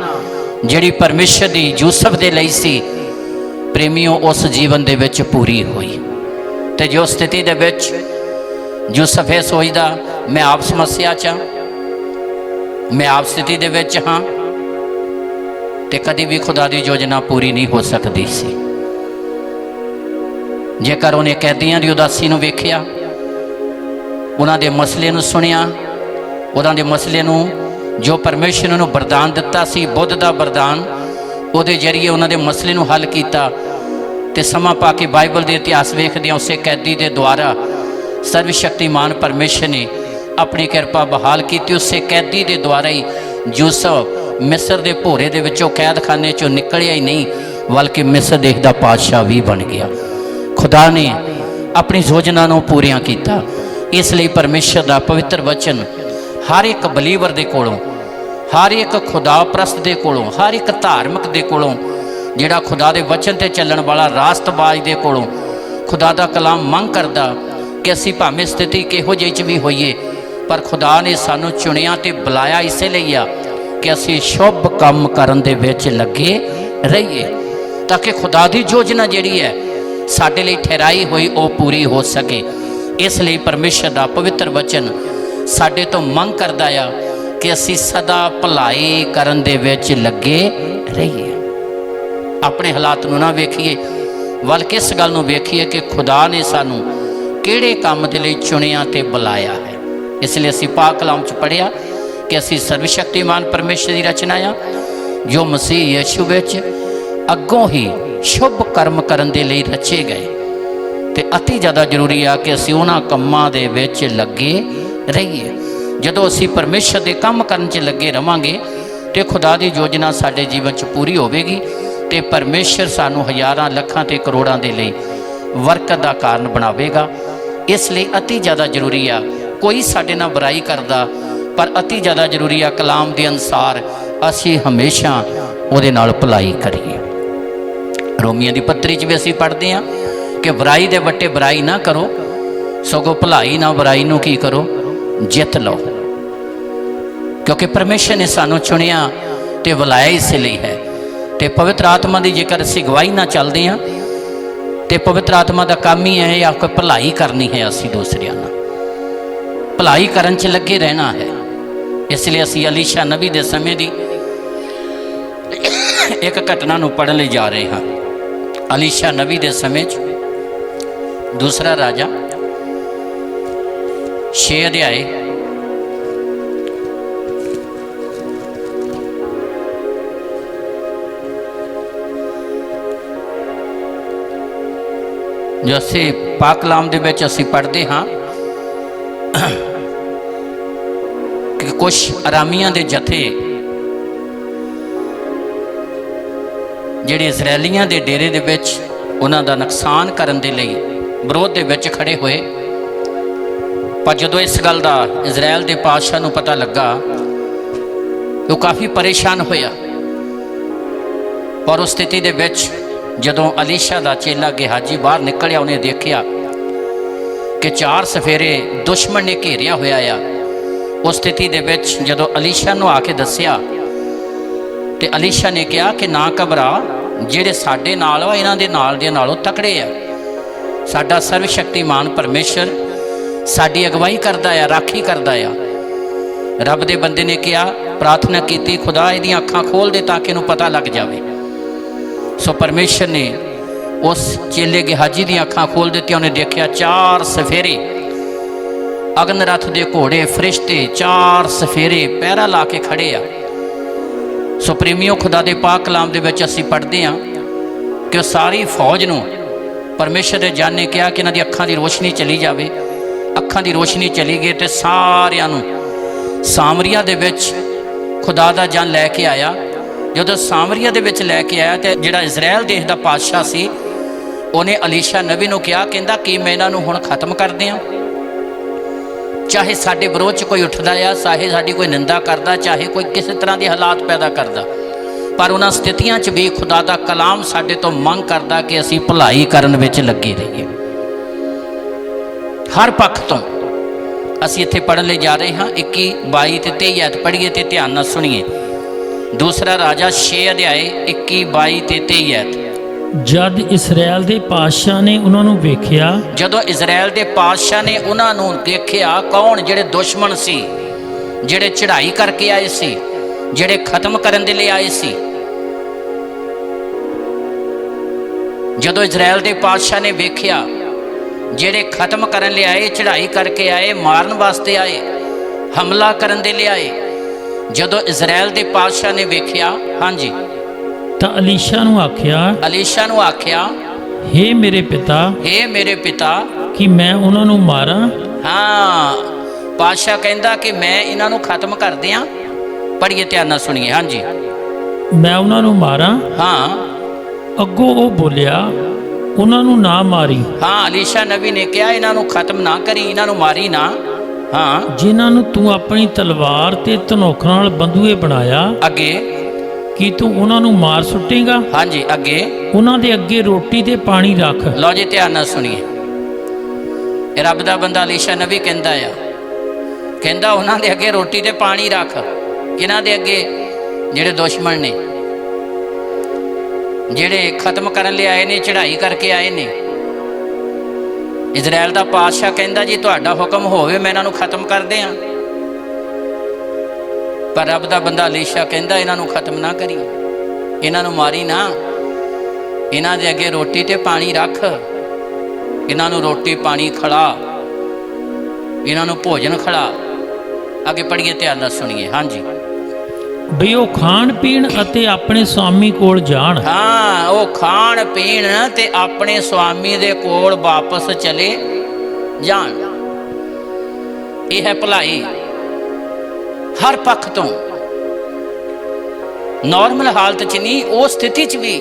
ਜਿਹੜੀ ਪਰਮੇਸ਼ਰ ਦੀ ਯੂਸਫ ਦੇ ਲਈ ਸੀ, ਪ੍ਰੇਮੀਓ, ਉਸ ਜੀਵਨ ਦੇ ਵਿੱਚ ਪੂਰੀ ਹੋਈ। ਤੇ ਜੋ ਸਥਿਤੀ ਦੇ ਵਿੱਚ ਯੂਸਫ ਇਹ ਸੋਚਦਾ, ਮੈਂ ਆਪ ਸਮੱਸਿਆ 'ਚ ਹਾਂ, ਮੈਂ ਆਪ ਸਥਿਤੀ ਦੇ ਵਿੱਚ ਹਾਂ, ਤੇ ਕਦੀ ਵੀ ਖੁਦਾ ਦੀ ਯੋਜਨਾ ਪੂਰੀ ਨਹੀਂ ਹੋ ਸਕਦੀ ਸੀ। ਜੇਕਰ ਉਹਨੇ ਕੈਦੀਆਂ ਦੀ ਉਦਾਸੀ ਨੂੰ ਵੇਖਿਆ, ਉਹਨਾਂ ਦੇ ਮਸਲੇ ਨੂੰ ਸੁਣਿਆ, ਉਹਨਾਂ ਦੇ ਮਸਲੇ ਨੂੰ, ਜੋ ਪਰਮੇਸ਼ਰ ਨੂੰ ਵਰਦਾਨ ਦਿੱਤਾ ਸੀ, ਬੁੱਧ ਦਾ ਵਰਦਾਨ, ਉਹਦੇ ਜ਼ਰੀਏ ਉਹਨਾਂ ਦੇ ਮਸਲੇ ਨੂੰ ਹੱਲ ਕੀਤਾ। ਤੇ ਸਮਾਂ ਪਾ ਕੇ ਬਾਈਬਲ ਦੇ ਇਤਿਹਾਸ ਵੇਖਦੇ ਹਾਂ, ਉਸੇ ਕੈਦੀ ਦੇ ਦੁਆਰਾ ਸਰਵ ਸ਼ਕਤੀਮਾਨ ਪਰਮੇਸ਼ਰ ਨੇ ਆਪਣੀ ਕਿਰਪਾ ਬਹਾਲ ਕੀਤੀ। ਉਸੇ ਕੈਦੀ ਦੇ ਦੁਆਰਾ ਹੀ ਯੂਸਫ ਮਿਸਰ ਦੇ ਭੋਰੇ ਦੇ ਵਿੱਚੋਂ, ਕੈਦਖਾਨੇ 'ਚੋਂ ਨਿਕਲਿਆ ਹੀ ਨਹੀਂ, ਬਲਕਿ ਮਿਸਰ ਦੇਸ਼ ਦਾ ਪਾਤਸ਼ਾਹ ਵੀ ਬਣ ਗਿਆ। ਖੁਦਾ ਨੇ ਆਪਣੀ ਯੋਜਨਾ ਨੂੰ ਪੂਰੀਆਂ ਕੀਤਾ। ਇਸ ਲਈ ਪਰਮੇਸ਼ਰ ਦਾ ਪਵਿੱਤਰ ਵਚਨ ਹਰ ਇੱਕ ਬਲੀਵਰ ਦੇ ਕੋਲੋਂ, ਹਰ ਇੱਕ ਖੁਦਾ ਪ੍ਰਸਤ ਦੇ ਕੋਲੋਂ, ਹਰ ਇੱਕ ਧਾਰਮਿਕ ਦੇ ਕੋਲੋਂ, ਜਿਹੜਾ ਖੁਦਾ ਦੇ ਵਚਨ ਤੇ ਚੱਲਣ ਵਾਲਾ ਰਾਸਤਬਾਜ਼ ਦੇ ਕੋਲੋਂ ਖੁਦਾ ਦਾ ਕਲਾਮ ਮੰਗ ਕਰਦਾ ਕਿ ਅਸੀਂ ਭਾਵੇਂ ਸਥਿਤੀ ਕਿਹੋ ਜਿਹੀ 'ਚ ਵੀ ਹੋਈਏ, ਪਰ ਖੁਦਾ ਨੇ ਸਾਨੂੰ ਚੁਣਿਆ ਤੇ ਬੁਲਾਇਆ ਇਸੇ ਲਈ ਆ ਕਿ ਅਸੀਂ ਸ਼ੁਭ ਕੰਮ ਕਰਨ ਦੇ ਵਿੱਚ ਲੱਗੇ ਰਹੀਏ, ਤਾਂ ਕਿ ਖੁਦਾ ਦੀ ਯੋਜਨਾ ਜਿਹੜੀ ਹੈ ਸਾਡੇ ਲਈ ਠਹਿਰਾਈ ਹੋਈ ਉਹ ਪੂਰੀ ਹੋ ਸਕੇ। ਇਸ ਲਈ ਪਰਮੇਸ਼ਰ ਦਾ ਪਵਿੱਤਰ ਵਚਨ ਸਾਡੇ ਤੋਂ ਮੰਗ ਕਰਦਾ ਆ ਕਿ ਅਸੀਂ ਸਦਾ ਭਲਾਈ ਕਰਨ ਦੇ ਵਿੱਚ ਲੱਗੇ ਰਹੀਏ। ਆਪਣੇ ਹਾਲਾਤ ਨੂੰ ਨਾ ਵੇਖੀਏ, ਬਲਕਿ ਇਸ ਗੱਲ ਨੂੰ ਵੇਖੀਏ ਕਿ ਖੁਦਾ ਨੇ ਸਾਨੂੰ ਕਿਹੜੇ ਕੰਮ ਦੇ ਲਈ ਚੁਣਿਆ ਤੇ ਬੁਲਾਇਆ ਹੈ। ਇਸ ਲਈ ਅਸੀਂ ਪਾਕ ਕਲਾਮ 'ਚ ਪੜ੍ਹਿਆ ਕਿ ਅਸੀਂ ਸਰਵ ਸ਼ਕਤੀਮਾਨ ਪਰਮੇਸ਼ਰ ਦੀ ਰਚਨਾ ਆ, ਜੋ ਮਸੀਹ ਯਿਸੂ ਵਿੱਚ ਅੱਗੋਂ ਹੀ ਸ਼ੁਭ ਕਰਮ ਕਰਨ ਦੇ ਲਈ ਰਚੇ ਗਏ। ਤੇ ਅਤੀ ਜ਼ਿਆਦਾ ਜ਼ਰੂਰੀ ਆ ਕਿ ਅਸੀਂ ਉਹਨਾਂ ਕੰਮਾਂ ਦੇ ਵਿੱਚ ਲੱਗੇ ਰਹੀਏ। ਜਦੋਂ ਅਸੀਂ ਪਰਮੇਸ਼ਰ ਦੇ ਕੰਮ ਕਰਨ 'ਚ ਲੱਗੇ ਰਵਾਂਗੇ ਤੇ ਖੁਦਾ ਦੀ ਯੋਜਨਾ ਸਾਡੇ ਜੀਵਨ 'ਚ ਪੂਰੀ ਹੋਵੇਗੀ ਤੇ ਪਰਮੇਸ਼ਰ ਸਾਨੂੰ ਹਜ਼ਾਰਾਂ, ਲੱਖਾਂ ਤੇ ਕਰੋੜਾਂ ਦੇ ਲਈ ਬਰਕਤ ਦਾ ਕਾਰਨ ਬਣਾਵੇਗਾ। ਇਸ ਲਈ ਅਤੀ ਜ਼ਿਆਦਾ ਜ਼ਰੂਰੀ ਆ, ਕੋਈ ਸਾਡੇ ਨਾਲ ਬੁਰਾਈ ਕਰਦਾ, ਪਰ ਅਤੀ ਜ਼ਿਆਦਾ ਜ਼ਰੂਰੀ ਆ ਕਲਾਮ ਦੇ ਅਨੁਸਾਰ ਅਸੀਂ ਹਮੇਸ਼ਾ ਉਹਦੇ ਨਾਲ ਭਲਾਈ ਕਰੀਏ। ਰੋਮੀਆਂ ਦੀ ਪੱਤਰੀ 'ਚ ਵੀ ਅਸੀਂ ਪੜ੍ਹਦੇ ਹਾਂ ਕਿ ਬੁਰਾਈ ਦੇ ਵੱਟੇ ਬੁਰਾਈ ਨਾ ਕਰੋ, ਸਗੋਂ ਭਲਾਈ ਨਾਲ ਬੁਰਾਈ ਨੂੰ ਕੀ ਕਰੋ, ਜਿੱਤ ਲਓ। ਕਿਉਂਕਿ ਪਰਮੇਸ਼ਰ ਨੇ ਸਾਨੂੰ ਚੁਣਿਆ ਤੇ ਬੁਲਾਇਆ ਇਸ ਲਈ ਹੈ। ਤੇ ਪਵਿੱਤਰ ਆਤਮਾ ਦੀ ਜੇਕਰ ਅਸੀਂ ਗਵਾਹੀ ਨਾਲ ਚੱਲਦੇ ਹਾਂ ਤੇ ਪਵਿੱਤਰ ਆਤਮਾ ਦਾ ਕੰਮ ਹੀ ਹੈ ਜਾਂ ਕੋਈ ਭਲਾਈ ਕਰਨੀ ਹੈ, ਅਸੀਂ ਦੂਸਰਿਆਂ ਨਾਲ ਭਲਾਈ ਕਰਨ 'ਚ ਲੱਗੇ ਰਹਿਣਾ ਹੈ। ਇਸ ਲਈ ਅਸੀਂ ਅਲੀਸ਼ਾ ਨਬੀ ਦੇ ਸਮੇਂ ਦੀ ਇੱਕ ਘਟਨਾ ਨੂੰ ਪੜ੍ਹਨ ਲਈ ਜਾ ਰਹੇ ਹਾਂ। ਅਲੀਸ਼ਾ ਨਬੀ ਦੇ ਸਮੇਂ 'ਚ ਦੂਸਰਾ ਰਾਜਾ 6 ਅਧਿਆਏ ਜੋ ਅਸੀਂ ਪਾਕ ਕਲਾਮ ਦੇ ਵਿੱਚ ਅਸੀਂ ਪੜ੍ਹਦੇ ਹਾਂ ਕਿ ਕੁਛ ਆਰਾਮੀਆਂ ਦੇ ਜਥੇ ਜਿਹੜੇ ਇਜ਼ਰਾਈਲੀਆਂ ਦੇ ਡੇਰੇ ਦੇ ਵਿੱਚ ਉਹਨਾਂ ਦਾ ਨੁਕਸਾਨ ਕਰਨ ਦੇ ਲਈ ਵਿਰੋਧ ਦੇ ਵਿੱਚ ਖੜੇ ਹੋਏ। ਪਰ ਜਦੋਂ ਇਸ ਗੱਲ ਦਾ ਇਜ਼ਰਾਈਲ ਦੇ ਪਾਤਸ਼ਾਹ ਨੂੰ ਪਤਾ ਲੱਗਾ, ਉਹ ਕਾਫੀ ਪਰੇਸ਼ਾਨ ਹੋਇਆ। ਪਰ ਉਸ ਸਥਿਤੀ ਦੇ ਵਿੱਚ ਜਦੋਂ ਅਲੀਸ਼ਾ ਦਾ ਚੇਲਾ ਗਿਹਾਜੀ ਬਾਹਰ ਨਿਕਲਿਆ, ਉਹਨੇ ਦੇਖਿਆ ਕਿ 4 ਸਫੇਰੇ ਦੁਸ਼ਮਣ ਨੇ ਘੇਰਿਆ ਹੋਇਆ ਆ। ਉਸ ਸਥਿਤੀ ਦੇ ਵਿੱਚ ਜਦੋਂ ਅਲੀਸ਼ਾ ਨੂੰ ਆ ਕੇ ਦੱਸਿਆ ਤੇ ਅਲੀਸ਼ਾ ਨੇ ਕਿਹਾ ਕਿ ਨਾ ਘਬਰਾ, ਜਿਹੜੇ ਸਾਡੇ ਨਾਲ ਆ ਇਹਨਾਂ ਦੇ ਨਾਲ ਦੇ ਨਾਲੋਂ ਤਕੜੇ ਆ। ਸਾਡਾ ਸਰਵ ਸ਼ਕਤੀਮਾਨ ਪਰਮੇਸ਼ਰ ਸਾਡੀ ਅਗਵਾਈ ਕਰਦਾ ਆ, ਰਾਖੀ ਕਰਦਾ ਆ। ਰੱਬ ਦੇ ਬੰਦੇ ਨੇ ਕਿਹਾ, ਪ੍ਰਾਰਥਨਾ ਕੀਤੀ, ਖੁਦਾ ਇਹਦੀਆਂ ਅੱਖਾਂ ਖੋਲ ਦੇ ਤਾਂ ਕਿ ਇਹਨੂੰ ਪਤਾ ਲੱਗ ਜਾਵੇ। ਸੋ ਪਰਮੇਸ਼ਰ ਨੇ ਉਸ ਚੇਲੇ ਗਿਹਾਜੀ ਦੀਆਂ ਅੱਖਾਂ ਖੋਲ ਦਿੱਤੀਆਂ। ਉਹਨੇ ਦੇਖਿਆ 4 ਸਫੇਰੇ ਅਗਨ ਰਥ ਦੇ ਘੋੜੇ, ਫਰਿਸ਼ਤੇ 4 ਸਫੇਰੇ ਪਹਿਰਾ ਲਾ ਕੇ ਖੜੇ ਆ। ਸੋ ਪ੍ਰੇਮੀਓ, ਖੁਦਾ ਦੇ ਪਾਕ ਕਲਾਮ ਦੇ ਵਿੱਚ ਅਸੀਂ ਪੜ੍ਹਦੇ ਹਾਂ ਕਿ ਉਹ ਸਾਰੀ ਫੌਜ ਨੂੰ ਪਰਮੇਸ਼ਰ ਦੇ ਜਨ ਨੇ ਕਿਹਾ ਕਿ ਇਹਨਾਂ ਦੀ ਅੱਖਾਂ ਦੀ ਰੋਸ਼ਨੀ ਚਲੀ ਜਾਵੇ। ਅੱਖਾਂ ਦੀ ਰੋਸ਼ਨੀ ਚਲੀ ਗਈ ਤੇ ਸਾਰਿਆਂ ਨੂੰ ਸਾਮਰੀਆ ਦੇ ਵਿੱਚ ਖੁਦਾ ਦਾ ਜਨ ਲੈ ਕੇ ਆਇਆ। ਜਦੋਂ ਸਾਮਰੀਆ ਦੇ ਵਿੱਚ ਲੈ ਕੇ ਆਇਆ ਤੇ ਜਿਹੜਾ ਇਜ਼ਰਾਈਲ ਦੇਸ਼ ਦਾ ਪਾਤਸ਼ਾਹ ਸੀ, ਉਹਨੇ ਅਲੀਸ਼ਾ ਨਬੀ ਨੂੰ ਕਿਹਾ, ਕਹਿੰਦਾ ਕਿ ਮੈਂ ਇਹਨਾਂ ਨੂੰ ਹੁਣ ਖਤਮ ਕਰ ਦਿਆਂ। ਚਾਹੇ ਸਾਡੇ ਵਿਰੋਧ 'ਚ ਕੋਈ ਉੱਠਦਾ ਆ, ਚਾਹੇ ਸਾਡੀ ਕੋਈ ਨਿੰਦਾ ਕਰਦਾ, ਚਾਹੇ ਕੋਈ ਕਿਸੇ ਤਰ੍ਹਾਂ ਦੇ ਹਾਲਾਤ ਪੈਦਾ ਕਰਦਾ, ਪਰ ਉਹਨਾਂ ਸਥਿਤੀਆਂ 'ਚ ਵੀ ਖੁਦਾ ਦਾ ਕਲਾਮ ਸਾਡੇ ਤੋਂ ਮੰਗ ਕਰਦਾ ਕਿ ਅਸੀਂ ਭਲਾਈ ਕਰਨ ਵਿੱਚ ਲੱਗੇ ਰਹੀਏ। ਹਰ ਪੱਖ ਤੋਂ ਅਸੀਂ ਇੱਥੇ ਪੜ੍ਹਨ ਲਈ ਜਾ ਰਹੇ ਹਾਂ। 21, 22 ਤੇ 23 ਐਤ ਪੜ੍ਹੀਏ ਤੇ ਧਿਆਨ ਨਾਲ ਸੁਣੀਏ। ਦੂਸਰਾ ਰਾਜਾ 6 ਅਧਿਆਏ 21, 22 ਤੇ 23 ਐਤ। ਜਦ ਇਸਰਾਏਲ ਦੇ ਪਾਤਸ਼ਾਹ ਨੇ ਉਹਨਾਂ ਨੂੰ ਵੇਖਿਆ, ਜਦੋਂ ਇਜ਼ਰਾਈਲ ਦੇ ਪਾਤਸ਼ਾਹ ਨੇ ਉਹਨਾਂ ਨੂੰ ਦੇਖਿਆ, ਕੌਣ? ਜਿਹੜੇ ਦੁਸ਼ਮਣ ਸੀ, ਜਿਹੜੇ ਚੜ੍ਹਾਈ ਕਰਕੇ ਆਏ ਸੀ, ਜਿਹੜੇ ਖਤਮ ਕਰਨ ਦੇ ਲਈ ਆਏ ਸੀ। ਜਦੋਂ ਇਜ਼ਰਾਈਲ ਦੇ ਪਾਤਸ਼ਾਹ ਨੇ ਵੇਖਿਆ, ਜਿਹੜੇ ਖਤਮ ਕਰਨ ਲਈ ਆਏ, ਚੜ੍ਹਾਈ ਕਰਕੇ ਆਏ, ਮਾਰਨ ਵਾਸਤੇ ਆਏ, ਹਮਲਾ ਕਰਨ ਦੇ ਲਈ ਆਏ, ਜਦੋਂ ਇਜ਼ਰਾਈਲ ਦੇ ਪਾਤਸ਼ਾਹ ਨੇ ਵੇਖਿਆ, ਹਾਂਜੀ, ਤਾਂ ਅਲੀਸ਼ਾ ਨੂੰ ਆਖਿਆ, ਹੇ ਮੇਰੇ ਪਿਤਾ, ਕਿ ਮੈਂ ਉਹਨਾਂ ਨੂੰ ਮਾਰਾਂ? ਹਾਂ, ਪਾਤਸ਼ਾਹ ਕਹਿੰਦਾ ਕਿ ਮੈਂ ਇਹਨਾਂ ਨੂੰ ਖਤਮ ਕਰ ਦਿਆਂ। ਪੜ੍ਹੀਏ, ਧਿਆਨ ਨਾਲ ਸੁਣੀਏ। ਹਾਂਜੀ, ਮੈਂ ਉਹਨਾਂ ਨੂੰ ਮਾਰਾਂ? ਹਾਂ। ਅੱਗੋਂ ਉਹ ਬੋਲਿਆ, ਉਹਨਾਂ ਨੂੰ ਨਾ ਮਾਰੀ। ਹਾਂ, ਅਲੀਸ਼ਾ ਨਬੀ ਨੇ ਕਿਹਾ, ਇਹਨਾਂ ਨੂੰ ਖਤਮ ਨਾ ਕਰੀ, ਇਹਨਾਂ ਨੂੰ ਮਾਰੀ ਨਾ। ਹਾਂ, ਜਿਨ੍ਹਾਂ ਨੂੰ ਤੂੰ ਆਪਣੀ ਤਲਵਾਰ ਤੇ ਧਨੋਖ ਨਾਲ ਬੰਦੂਏ ਬਣਾਇਆ, ਅੱਗੇ ਕੀ ਤੂੰ ਉਹਨਾਂ ਨੂੰ ਮਾਰ ਸੁੱਟੇਗਾ? ਹਾਂਜੀ, ਅੱਗੇ ਉਹਨਾਂ ਦੇ ਅੱਗੇ ਰੋਟੀ ਤੇ ਪਾਣੀ ਰੱਖ। ਲਓ ਜੀ, ਧਿਆਨ ਨਾਲ ਸੁਣੀਏ। ਇਹ ਰੱਬ ਦਾ ਬੰਦਾ ਅਲੀਸ਼ਾ ਨਬੀ ਕਹਿੰਦਾ ਆ, ਕਹਿੰਦਾ ਉਹਨਾਂ ਦੇ ਅੱਗੇ ਰੋਟੀ ਤੇ ਪਾਣੀ ਰੱਖ। ਕਿਹਨਾਂ ਦੇ ਅੱਗੇ? ਜਿਹੜੇ ਦੁਸ਼ਮਣ ਨੇ, ਜਿਹੜੇ ਖਤਮ ਕਰਨ ਲਈ ਆਏ ਨੇ, ਚੜ੍ਹਾਈ ਕਰਕੇ ਆਏ ਨੇ। ਇਜ਼ਰਾਈਲ ਦਾ ਪਾਤਸ਼ਾਹ ਕਹਿੰਦਾ, ਜੀ ਤੁਹਾਡਾ ਹੁਕਮ ਹੋਵੇ ਮੈਂ ਇਹਨਾਂ ਨੂੰ ਖਤਮ ਕਰ ਦਿਆਂ। ਪਰ ਰੱਬ ਦਾ ਬੰਦਾ ਅਲੀਸ਼ਾ ਕਹਿੰਦਾ, ਇਹਨਾਂ ਨੂੰ ਖਤਮ ਨਾ ਕਰੀ, ਇਹਨਾਂ ਨੂੰ ਮਾਰੀ ਨਾ, ਇਹਨਾਂ ਦੇ ਅੱਗੇ ਰੋਟੀ ਤੇ ਪਾਣੀ ਰੱਖ, ਇਹਨਾਂ ਨੂੰ ਰੋਟੀ ਪਾਣੀ ਖਿਲਾ, ਇਹਨਾਂ ਨੂੰ ਭੋਜਨ ਖਿਲਾ। ਅੱਗੇ ਪੜ੍ਹੀਏ, ਧਿਆਨ ਨਾਲ ਸੁਣੀਏ। ਹਾਂਜੀ, ਵੀ ਉਹ ਖਾਣ ਪੀਣ ਅਤੇ ਆਪਣੇ ਸਵਾਮੀ ਕੋਲ ਜਾਣ। ਹਾਂ, ਉਹ ਖਾਣ ਪੀਣ ਤੇ ਆਪਣੇ ਸਵਾਮੀ ਦੇ ਕੋਲ ਵਾਪਸ ਚਲੇ ਜਾਣ। ਇਹ ਹੈ ਭਲਾਈ ਹਰ ਪੱਖ ਤੋਂ। ਨਾਰਮਲ ਹਾਲਤ 'ਚ ਨਹੀਂ, ਉਹ ਸਥਿਤੀ 'ਚ ਵੀ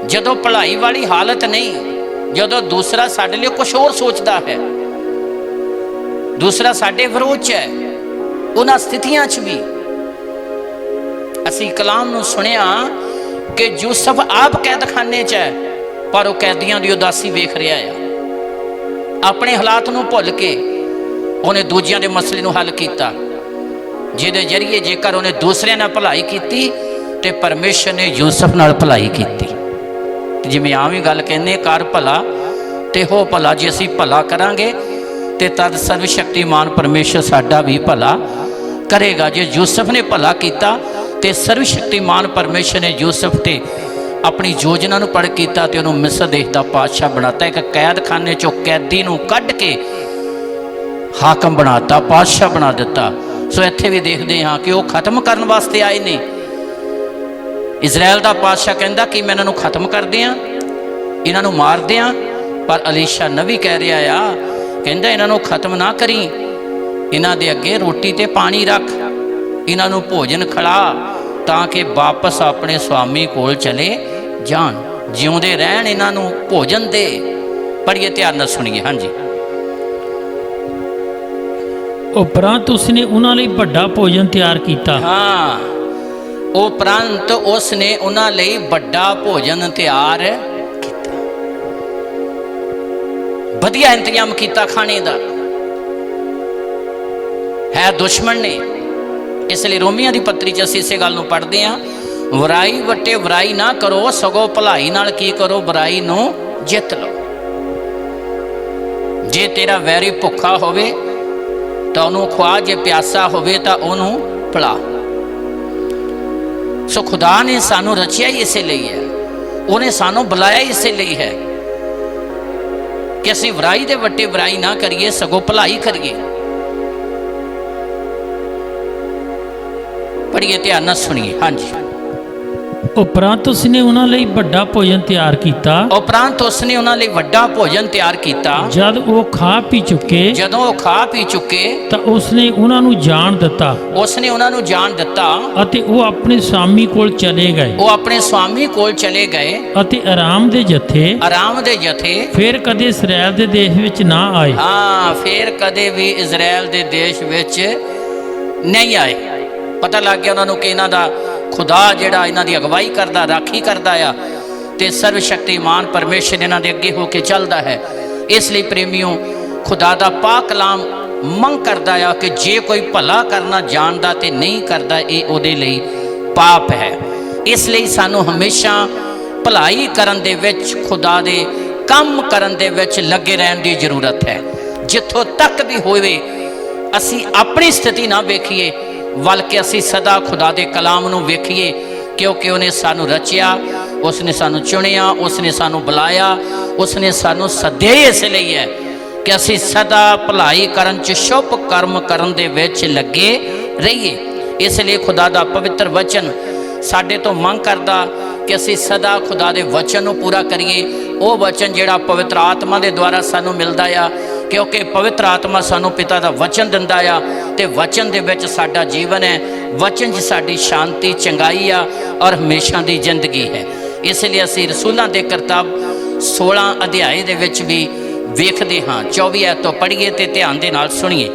ਜਦੋਂ ਭਲਾਈ ਵਾਲੀ ਹਾਲਤ ਨਹੀਂ, ਜਦੋਂ ਦੂਸਰਾ ਸਾਡੇ ਲਈ ਕੁਛ ਹੋਰ ਸੋਚਦਾ ਹੈ, ਦੂਸਰਾ ਸਾਡੇ ਵਿਰੋਧ 'ਚ ਹੈ, ਉਹਨਾਂ ਸਥਿਤੀਆਂ 'ਚ ਵੀ ਅਸੀਂ ਕਲਾਮ ਨੂੰ ਸੁਣਿਆ ਕਿ ਯੂਸਫ ਆਪ ਕੈਦਖਾਨੇ 'ਚ ਹੈ, ਪਰ ਉਹ ਕੈਦੀਆਂ ਦੀ ਉਦਾਸੀ ਵੇਖ ਰਿਹਾ ਆ। ਆਪਣੇ ਹਾਲਾਤ ਨੂੰ ਭੁੱਲ ਕੇ ਉਹਨੇ ਦੂਜਿਆਂ ਦੇ ਮਸਲੇ ਨੂੰ ਹੱਲ ਕੀਤਾ, ਜਿਹਦੇ ਜਰੀਏ ਜੇਕਰ ਉਹਨੇ ਦੂਸਰਿਆਂ ਨਾਲ ਭਲਾਈ ਕੀਤੀ ਤੇ ਪਰਮੇਸ਼ਰ ਨੇ ਯੂਸਫ ਨਾਲ ਭਲਾਈ ਕੀਤੀ। ਜਿਵੇਂ ਆਮ ਹੀ ਗੱਲ ਕਹਿੰਦੇ, ਕਰ ਭਲਾ ਤੇ ਹੋ ਭਲਾ। ਜੇ ਅਸੀਂ ਭਲਾ ਕਰਾਂਗੇ ਤੇ ਤਦ ਸਰਵ ਸ਼ਕਤੀਮਾਨ ਪਰਮੇਸ਼ਰ ਸਾਡਾ ਵੀ ਭਲਾ ਕਰੇਗਾ। ਜੇ ਯੂਸਫ ਨੇ ਭਲਾ ਕੀਤਾ ਤੇ ਸਰਵ ਸ਼ਕਤੀਮਾਨ ਪਰਮੇਸ਼ਰ ਨੇ ਯੂਸਫ ਤੇ ਆਪਣੀ ਯੋਜਨਾ ਨੂੰ ਪੜ੍ਹ ਕੀਤਾ ਤੇ ਉਹਨੂੰ ਮਿਸਰ ਦੇਸ਼ ਦਾ ਪਾਤਸ਼ਾਹ ਬਣਾਤਾ। ਇੱਕ ਕੈਦਖਾਨੇ 'ਚੋਂ ਕੈਦੀ ਨੂੰ ਕੱਢ ਕੇ ਹਾਕਮ ਬਣਾਤਾ, ਪਾਤਸ਼ਾਹ ਬਣਾ ਦਿੱਤਾ। ਸੋ ਇੱਥੇ ਵੀ ਦੇਖਦੇ ਹਾਂ ਕਿ ਉਹ ਖਤਮ ਕਰਨ ਵਾਸਤੇ ਆਏ ਨੇ। ਇਜ਼ਰਾਈਲ ਦਾ ਪਾਤਸ਼ਾਹ ਕਹਿੰਦਾ ਕਿ ਮੈਂ ਇਹਨਾਂ ਨੂੰ ਖਤਮ ਕਰ ਦਿਆਂ, ਇਹਨਾਂ ਨੂੰ ਮਾਰ ਦਿਆਂ, ਪਰ ਅਲੀਸ਼ਾ ਨਬੀ ਕਹਿ ਰਿਹਾ ਆ, ਕਹਿੰਦਾ ਇਹਨਾਂ ਨੂੰ ਖਤਮ ਨਾ ਕਰੀ, इन्हां दे अगे रोटी ते पानी रख, इन्हां नूं भोजन खिला, तां कि वापस अपने स्वामी कोल चले जान, जिउंदे रहन, इन्हां नूं भोजन दे। पढ़िए ध्यान नाल सुनिए। हाँ जी। उपरंत उसने उन्हां लई वड्डा भोजन तैयार कीता। हाँ, उपरंत उसने उन्हां लई वड्डा भोजन तैयार कीता, वधिया इंतजाम कीता खाने दा। है दुश्मन ने, इसलिए रोमियां दी पत्री च असीं इसे गल नूं पढ़दे हां, बुराई वटे बुराई ना करो, सगों भलाई नाल की करो, बुराई नूं जित लो। जे तेरा वैरी भुखा होवे तो उन्होंने खुआ, जे प्यासा होवे तो उन्होंने पिला। सो खुदा ने सानू रचिया ही इसे लिए है, उन्हें सानू बुलाया ही इसे लिए है कि असीं बुराई दे वटे बुराई ना करिए, सगों भलाई करिए। पढ़िए ध्यान नाल सुनिए। हाँ जी। उपरंत उसने उन्हां लई वड्डा भोजन तैयार कीता। उपरंत उसने उन्हां लई वड्डा भोजन तैयार कीता। जद वो खा पी चुके, जदों वो खा पी चुके, तां उसने उन्हां नूं जान दिता, उसने उन्हां नूं जान दिता, अते वो अपने स्वामी कोल चले गए। वो अपने स्वामी कोल चले गए, अते आराम दे जथे, आराम दे जथे फिर कदे इसराइल दे देश विच ना आए। हाँ, फिर कदे भी इजराइल दे देश विच नहीं आए। पता लग गया उन्होंने कि इन्हां दा खुदा जिहड़ा इन्हां दी अगवाई करदा, राखी करदा आ, ते सर्वशक्तिमान परमेश्वर इन्हां दे अगे हो के चलदा है। इसलिए प्रेमियों, खुदा दा पाक कलाम मंग करदा आ कि जे कोई भला करना जानदा ते नहीं करदा, ये उहदे लई पाप है। इसलिए सानू हमेशा भलाई करन दे विच, खुदा दे काम करन दे विच लगे रहन दी जरूरत है। जिथों तक भी होवे असी अपनी स्थिति ना वेखीए, बल्कि असी सदा खुदा दे कलाम नूं वेखीए, क्योंकि उन्हें सानू रचिया, उसने सानू चुनिया, उसने सानू बुलाया, उसने सानू सद्दे इसलिए है कि असी सदा भलाई करन च, शुभ कर्म करन दे विच लगे रहिए। इसलिए खुदा दा पवित्र वचन साडे तो मंग करदा कि असी सदा खुदा दे वचन नूं पूरा करिए। वो वचन जिहड़ा पवित्र आत्मा दे द्वारा सानू मिलदा आ, क्योंकि पवित्र आत्मा सानू पिता दा वचन दिंदा आ, ते वचन दे विच साडा जीवन है, वचन च साडी शांति, चंगाई आ और हमेशा दी जिंदगी है। इसलिए असी रसूलां दे किताब 16 अध्याय दे विच भी वेखदे हां। 24 आयत तो पढ़िए ते ध्यान दे नाल सुनिए।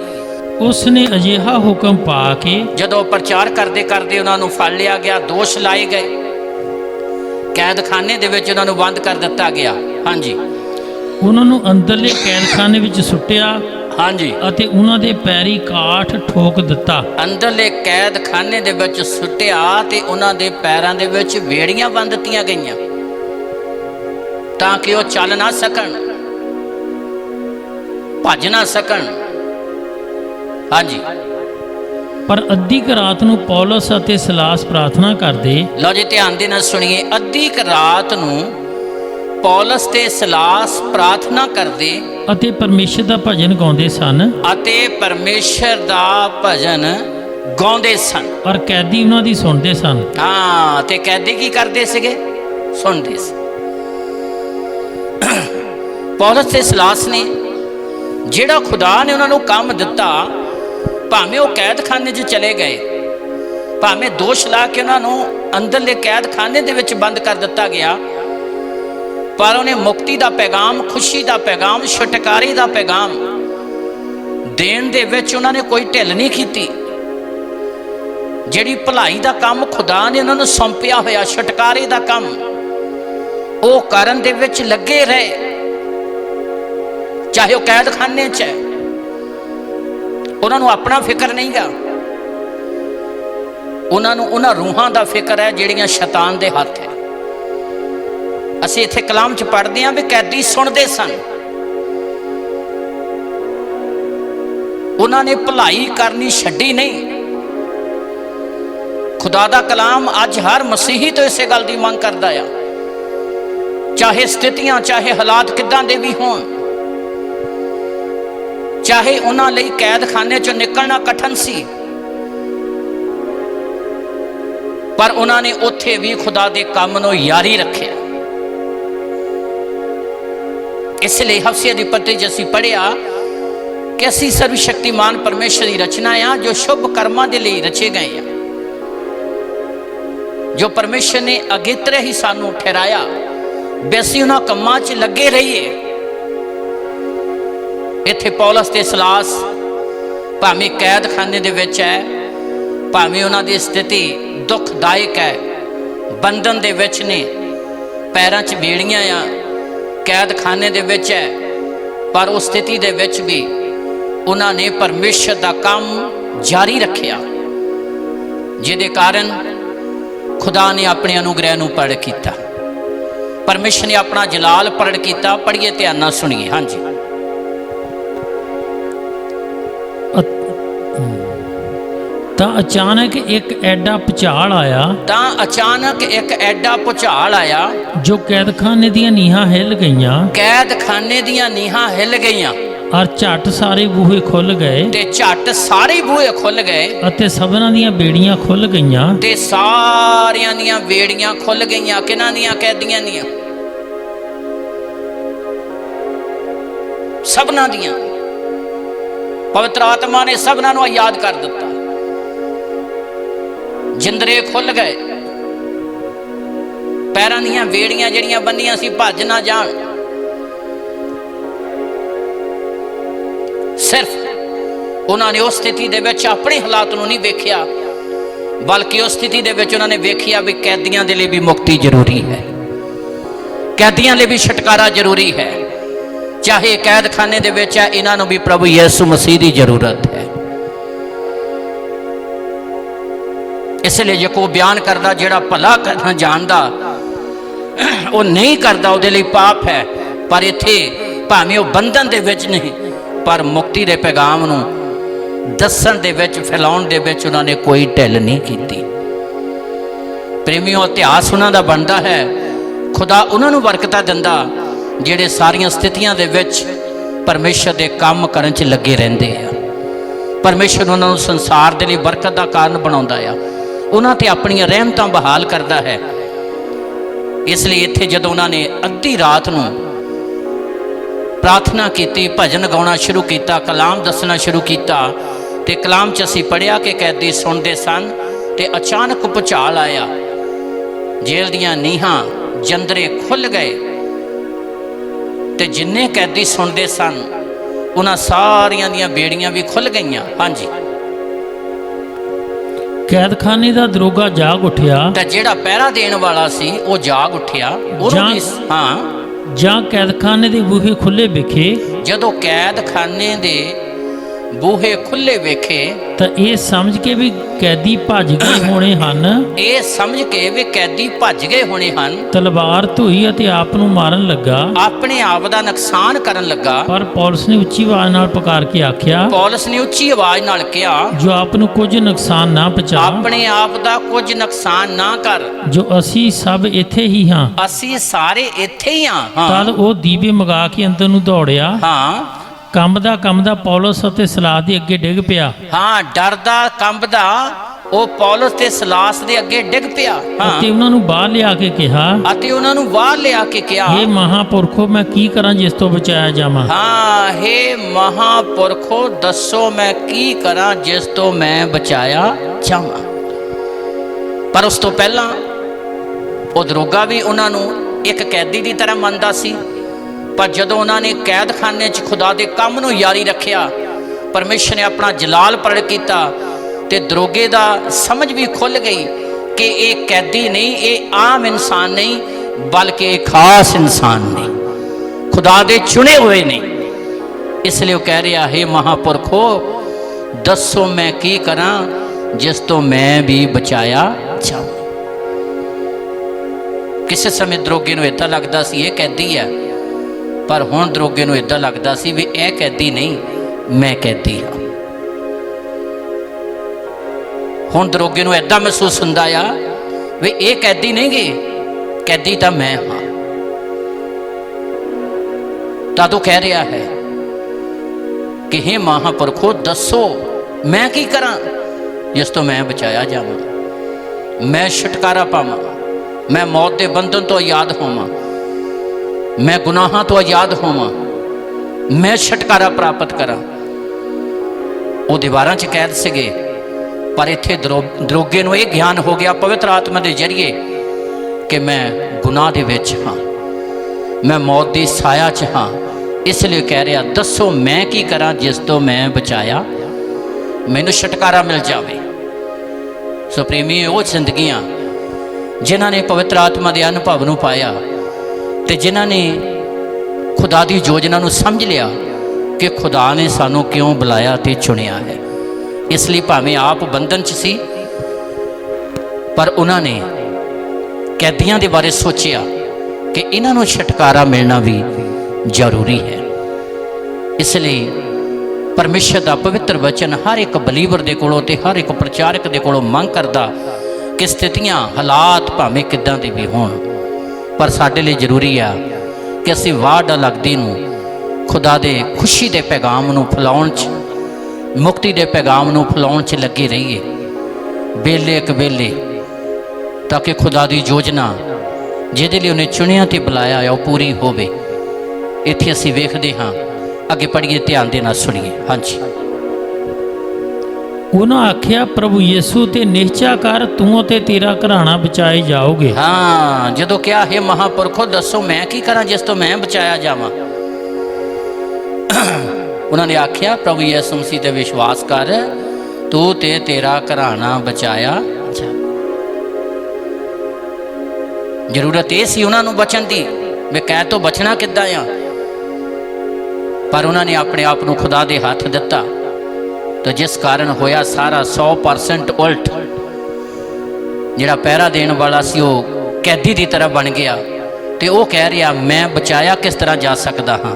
उसने अजिहा हुक्म पा के, जदों प्रचार करते करते उन्हां नूं फड़ लिया गया, दोष लाए गए, कैदखाने दे विच उन्हां नूं बंद कर दिता गया। हाँ जी। उन्हां नूं अंदरले कैदखाने विच सुट्टिया। हाँ जी। अते उन्हां दे पैरी काठ ठोक दिता। अंदरले कैदखाने दे विच सुट्टिया ते उन्हां दे पैरां दे विच बेड़ियां बंद दित्तियां गईयां, तां कि वो चल ना सकण, भज ना सकण। हाँ जी। पर अद्धी क रात नूं पौलुस अते सिलास प्रार्थना करदे। लो जी ध्यान दे नाल सुनिए। अद्धी क रात नूं पौलुस ते सिलास प्रार्थना करदे अते परमेश्वर दा भजन गाउंदे सन, अते परमेश्वर दा भजन गाउंदे सन, और कैदी उन्हां दी सुणदे सन। हाँ, ते कैदी की करदे सीगे? सुणदे सी। पौलुस ते सिलास ने जिहड़ा खुदा ने उन्हां नूं काम दिता, भावें वो कैदखाने च चले गए, भावें दोष ला के उन्हां नूं अंदरले कैदखाने दे विच बंद कर दिता गया, पर उन्हें मुक्ति का पैगाम, खुशी का पैगाम, छुटकारे का पैगाम देण दे विच उन्होंने कोई ढिल नहीं की। जिहड़ी भलाई का काम खुदा ने उन्होंने सौंपिया होया, छुटकारे का काम, वो करन दे विच लगे रहे, चाहे वह कैदखाने च है। उन्होंने अपना फिक्र नहीं गा, उन्होंने उन्हां रूहां का फिक्र है जिहड़ियां शैतान दे हत्थ है। असी इत्थे कलाम च पढ़ते हैं भी कैदी सुनते सन, उन्होंने भलाई करनी छड्डी नहीं। खुदा दा कलाम अज हर मसीही तो इसे गल की मंग करता है, चाहे स्थितियां, चाहे हालात किदां दे भी होण, चाहे उन्हां लई कैदखाने चों निकलना कठिन सी, पर उन्होंने उत्थे भी खुदा दे काम नूं यारी रखिया। इसलिए हफसिया दी पत्री च असीं पढ़िया कि असी सर्वशक्तिमान परमेश्वर की रचना आ जो शुभ कर्मां दे लई रचे गए हैं, जो परमेश्वर ने अगेतरे ही सानू ठहराया भी असी उन्हां कम्मां च लगे रहिए। इत्थे पौलस ते सिलास भावें कैद खाने दे विच है, भावें उन्हां दी स्थिति दुखदायक है, बंधन दे विच ने, पैरां च बेड़ियां आ, कैद खाने दे विच है, पर उस स्थिति दे विच भी उन्होंने परमेश्वर का काम जारी रखिया, जिहदे कारण खुदा ने अपने अनुग्रह नूं प्रगट किया, परमेश्वर ने अपना जलाल प्रगट किया। पढ़िए ध्यान नाल सुनिए। हाँ जी। ਤਾਂ ਅਚਾਨਕ ਇੱਕ ਐਡਾ ਭੁਚਾਲ ਆਇਆ ਜੋ ਕੈਦਖਾਨੇ ਦੀਆਂ ਨੀਹਾਂ ਹਿੱਲ ਗਈਆਂ ਔਰ ਝੱਟ ਸਾਰੇ ਬੂਹੇ ਖੁੱਲ ਗਏ ਅਤੇ ਸਭਨਾਂ ਦੀਆਂ ਬੇੜੀਆਂ ਖੁੱਲ ਗਈਆਂ ਕਿਹਨਾਂ ਦੀਆਂ? ਕੈਦੀਆਂ ਦੀਆਂ, ਸਭਨਾਂ ਦੀਆਂ। ਪਵਿੱਤਰ ਆਤਮਾ ਨੇ ਸਭਨਾਂ ਨੂੰ ਯਾਦ ਕਰ ਦਿੱਤਾ। जिंदरे खुल गए, पैरां दीयां बेड़ियां जिहड़ियां बन्नियां सी भज ना जाण। सिर्फ उन्होंने उस स्थिति दे विच अपने हालात नूं नहीं वेखिया, बल्कि उस स्थिति दे विच उन्होंने वेखिया भी कैदियां दे लई भी मुक्ति जरूरी है, कैदियां लई भी छुटकारा जरूरी है। चाहे कैद खाने दे विच है, इन्हां नूं भी प्रभु यीशु मसीह की जरूरत है। इसलिए यकूब बयान करता, जिहड़ा भला करना जानदा वो नहीं करता, उहदे लई पाप है। पर इत्थे भावें वो बंधन दे विच नहीं, पर मुक्ति दे पैगाम नूं दस्सण दे विच, फैलाउण दे विच उन्होंने कोई ढिल नहीं कीती। प्रेमियों, इतिहास उन्हां दा बनदा है। खुदा उन्हां नूं बरकतां दिंदा जिहड़े सारियां स्थितियां दे विच परमेश्वर दे काम करन च लगे रहिंदे आ। परमेश्वर उन्हां नूं संसार दे लई बरकत दा कारण बनाउंदा आ, उन्हां ते अपनियां रहमतां बहाल करदा है। इसलिए इत्थे जदों उन्होंने अद्धी रात नूं प्रार्थना की, भजन गाउणा शुरू किया, कलाम दसना शुरू किया, तो कलाम च असीं पढ़िया कि कैदी सुनते सन ते अचानक भुचाल आया, जेल दीयां नीहां जंदरे खुल गए, ते जिन्ने कैदी सुनते सन उन्हां सारियां दीयां बेड़ियां भी खुल गईयां। हाँ जी। कैदखाने का दरोगा जाग उठिया, ते जिहड़ा पहरा देण वाला सी वो जाग उठिया। हाँ, जां कैदखाने दे बूहे खुले वेखे, जदों कैदखाने दे बूहे खुले वेखे तो ये समझ के भी कैदी भज गए होने हन, ये समझ के भी कैदी भज गए होने हन, तलवार धोई अते आप नूं मारन लगा, अपने आप दा नुकसान करन लगा। पर पौलुस ने उच्ची आवाज नाल पुकार के आख्या, पौलुस ने उच्ची आवाज नाल कहा, जो आप नूं कुछ नुकसान ना पहुंचा, अपने आप दा कुछ नुकसान ना कर, जो असी सब इत्थे ही हां, असी सारे इत्थे ही हां। तद वो दीवे मंगा के अंदर नूं दौड़िया, हाँ, कंबदा पौलुस अते सलास दे अगे डिग पिया। हाँ, डरदा कंबदा वो पौलुस ते सलास दे अगे डिग पिया। हाँ, अते उन्हां नूं बाहर लिया के कहा, अते उन्हां नूं बाहर लिया के कहा, हे महापुरखो मैं की करां जिस तो बचाया जावां। हाँ, हे महापुरखो दसो मैं की करां जिस तो मैं बचाया जावां। पर उस तो पहला वो दरोगा भी उन्हां नूं एक कैदी की तरह मनदा सी, पर जदों उन्होंने कैद खाने च खुदा के काम नूं जारी रखिया, परमेश्वर ने अपना जलाल प्रगट किया, ते दरोगे दा समझ भी खुल गई कि ये कैदी नहीं, ये आम इंसान नहीं, बल्कि एक खास इंसान ने, खुदा दे चुने हुए ने। इसलिए वो कह रहा, हे महापुरखो दसो मैं की करां जिस तो मैं भी बचाया जाऊं। किसी समय दरोगे नूं इदां लगदा सी ये कैदी है, पर हुण दरोगे नूं इदां लगदा सी भी यह कैदी नहीं, मैं कैदी हाँ। हुण दरोगे नूं इदां महसूस हुंदा आ भी ये कैदी नहीं गे, कैदी तां मैं हाँ। तां तूं कह रहा है कि हे महापुरखो दसो मैं की करां जिस तो मैं बचाया जावां, मैं छुटकारा पावां, मैं मौत के बंधन तो आजाद होवां, मैं गुनाहां तो आजाद होवां, मैं छुटकारा प्राप्त करा। ਉਹ ਦੀਵਾਰਾਂ 'ਚ ਕੈਦ ਸੀਗੇ, ਪਰ ਇੱਥੇ ਦਰੋਗੇ ਨੂੰ ਇਹ ਗਿਆਨ ਹੋ ਗਿਆ ਪਵਿੱਤਰ ਆਤਮਾ ਦੇ ਜ਼ਰੀਏ ਕਿ ਮੈਂ ਗੁਨਾਹ ਦੇ ਵਿੱਚ ਹਾਂ, ਮੈਂ ਮੌਤ ਦੀ ਸਾਇਆ 'ਚ ਹਾਂ। ਇਸ ਲਈ ਕਹਿ ਰਿਹਾ, ਦੱਸੋ ਮੈਂ ਕੀ ਕਰਾਂ ਜਿਸ ਤੋਂ ਮੈਂ ਬਚਾਇਆ, ਮੈਨੂੰ ਛੁਟਕਾਰਾ ਮਿਲ ਜਾਵੇ। ਸੋ ਪ੍ਰੇਮੀ, ਉਹ ਜ਼ਿੰਦਗੀਆਂ ਜਿਨ੍ਹਾਂ ਨੇ ਪਵਿੱਤਰ ਆਤਮਾ ਦੇ ਅਨੁਭਵ ਨੂੰ ਪਾਇਆ ਤੇ ਜਿਨ੍ਹਾਂ ਨੇ ਖੁਦਾ ਦੀ ਯੋਜਨਾ ਨੂੰ ਸਮਝ ਲਿਆ ਕਿ ਖੁਦਾ ਨੇ ਸਾਨੂੰ ਕਿਉਂ ਬੁਲਾਇਆ ਤੇ ਚੁਣਿਆ ਹੈ। ਇਸ ਲਈ ਭਾਵੇਂ ਆਪ ਬੰਧਨ 'ਚ ਸੀ, ਪਰ ਉਹਨਾਂ ਨੇ ਕੈਦੀਆਂ ਦੇ ਬਾਰੇ ਸੋਚਿਆ ਕਿ ਇਹਨਾਂ ਨੂੰ ਛੁਟਕਾਰਾ ਮਿਲਣਾ ਵੀ ਜ਼ਰੂਰੀ ਹੈ। ਇਸ ਲਈ ਪਰਮੇਸ਼ਰ ਦਾ ਪਵਿੱਤਰ ਵਚਨ ਹਰ ਇੱਕ ਬਲੀਵਰ ਦੇ ਕੋਲੋਂ ਤੇ ਹਰ ਇੱਕ ਪ੍ਰਚਾਰਕ ਦੇ ਕੋਲੋਂ ਮੰਗ ਕਰਦਾ ਕਿ ਸਥਿਤੀਆਂ, ਹਾਲਾਤ ਭਾਵੇਂ ਕਿੱਦਾਂ ਦੇ ਵੀ ਹੋਣ, ਪਰ ਸਾਡੇ ਲਈ ਜ਼ਰੂਰੀ ਆ ਕਿ ਅਸੀਂ ਵਾਅਦ ਲੱਗਦੀ ਨੂੰ ਖੁਦਾ ਦੇ ਖੁਸ਼ੀ ਦੇ ਪੈਗਾਮ ਨੂੰ ਫੈਲਾਉਣ 'ਚ, ਮੁਕਤੀ ਦੇ ਪੈਗਾਮ ਨੂੰ ਫੈਲਾਉਣ 'ਚ ਲੱਗੇ ਰਹੀਏ ਵੇਲੇ ਇੱਕ ਵੇਲੇ, ਤਾਂ ਕਿ ਖੁਦਾ ਦੀ ਯੋਜਨਾ ਜਿਹਦੇ ਲਈ ਉਹਨੇ ਚੁਣਿਆ ਤੇ ਬੁਲਾਇਆ ਹੈ ਉਹ ਪੂਰੀ ਹੋਵੇ। ਇੱਥੇ ਅਸੀਂ ਵੇਖਦੇ ਹਾਂ, ਅੱਗੇ ਪੜ੍ਹੀਏ, ਧਿਆਨ ਦੇ ਨਾਲ ਸੁਣੀਏ। ਹਾਂਜੀ। ਉਹਨਾਂ ਆਖਿਆ, ਪ੍ਰਭੂ ਯਿਸੂ ਤੇ ਨਿਸ਼ਚਾ ਕਰ, ਤੂੰ ਅਤੇ ਤੇਰਾ ਘਰਾਣਾ ਬਚਾਏ ਜਾਓਗੇ। ਹਾਂ, ਜਦੋਂ ਕਿਹਾ, ਹੈ ਮਹਾਂਪੁਰਖੋ ਦੱਸੋ ਮੈਂ ਕੀ ਕਰਾਂ ਜਿਸ ਤੋਂ ਮੈਂ ਬਚਾਇਆ ਜਾਵਾਂ। ਉਹਨਾਂ ਨੇ ਆਖਿਆ, ਪ੍ਰਭੂ ਯਿਸੂ ਮਸੀਹ ਤੇ ਵਿਸ਼ਵਾਸ ਕਰ, ਤੂੰ ਤੇ ਤੇਰਾ ਘਰਾਣਾ ਬਚਾਇਆ ਜਾ। ਜ਼ਰੂਰਤ ਇਹ ਸੀ ਉਹਨਾਂ ਨੂੰ ਬਚਣ ਦੀ, ਮੈਂ ਕਹਿ ਤੋਂ ਬਚਣਾ ਕਿੱਦਾਂ ਆ, ਪਰ ਉਹਨਾਂ ਨੇ ਆਪਣੇ ਆਪ ਨੂੰ ਖੁਦਾ ਦੇ ਹੱਥ ਦਿੱਤਾ, ਤਾਂ ਜਿਸ ਕਾਰਨ ਹੋਇਆ ਸਾਰਾ 100% ਉਲਟ। ਜਿਹੜਾ ਪਹਿਰਾ ਦੇਣ ਵਾਲਾ ਸੀ ਉਹ ਕੈਦੀ ਦੀ ਤਰ੍ਹਾਂ ਬਣ ਗਿਆ, ਤੇ ਉਹ ਕਹਿ ਰਿਹਾ, ਮੈਂ ਬਚਾਇਆ ਕਿਸ ਤਰ੍ਹਾਂ ਜਾ ਸਕਦਾ ਹਾਂ।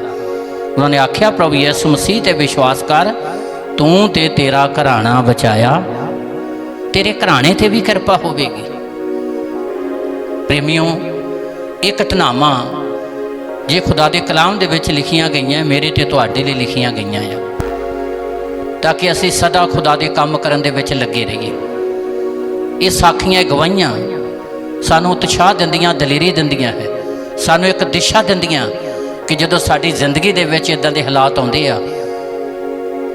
ਉਹਨਾਂ ਨੇ ਆਖਿਆ, ਪ੍ਰਭੂ ਯਿਸੂ ਮਸੀਹ ਤੇ ਵਿਸ਼ਵਾਸ ਕਰ, ਤੂੰ ਤੇ ਤੇਰਾ ਘਰਾਣਾ ਬਚਾਇਆ, ਤੇਰੇ ਘਰਾਣੇ ਤੇ ਵੀ ਕਿਰਪਾ ਹੋਵੇਗੀ। ਪ੍ਰੇਮੀਓ, ਇਹ ਘਟਨਾਵਾਂ ਜੇ ਖੁਦਾ ਦੇ ਕਲਾਮ ਦੇ ਵਿੱਚ ਲਿਖੀਆਂ ਗਈਆਂ, ਮੇਰੇ ਤੇ ਤੁਹਾਡੇ ਲਈ ਲਿਖੀਆਂ ਗਈਆਂ ਆ, ਤਾਂ ਕਿ ਅਸੀਂ ਸਦਾ ਖੁਦਾ ਦੇ ਕੰਮ ਕਰਨ ਦੇ ਵਿੱਚ ਲੱਗੇ ਰਹੀਏ। ਇਹ ਸਾਖੀਆਂ, ਗਵਾਹੀਆਂ ਸਾਨੂੰ ਉਤਸ਼ਾਹ ਦਿੰਦੀਆਂ, ਦਲੇਰੀ ਦਿੰਦੀਆਂ ਹੈ, ਸਾਨੂੰ ਇੱਕ ਦਿਸ਼ਾ ਦਿੰਦੀਆਂ ਕਿ ਜਦੋਂ ਸਾਡੀ ਜ਼ਿੰਦਗੀ ਦੇ ਵਿੱਚ ਇਦਾਂ ਦੇ ਹਾਲਾਤ ਆਉਂਦੇ ਆ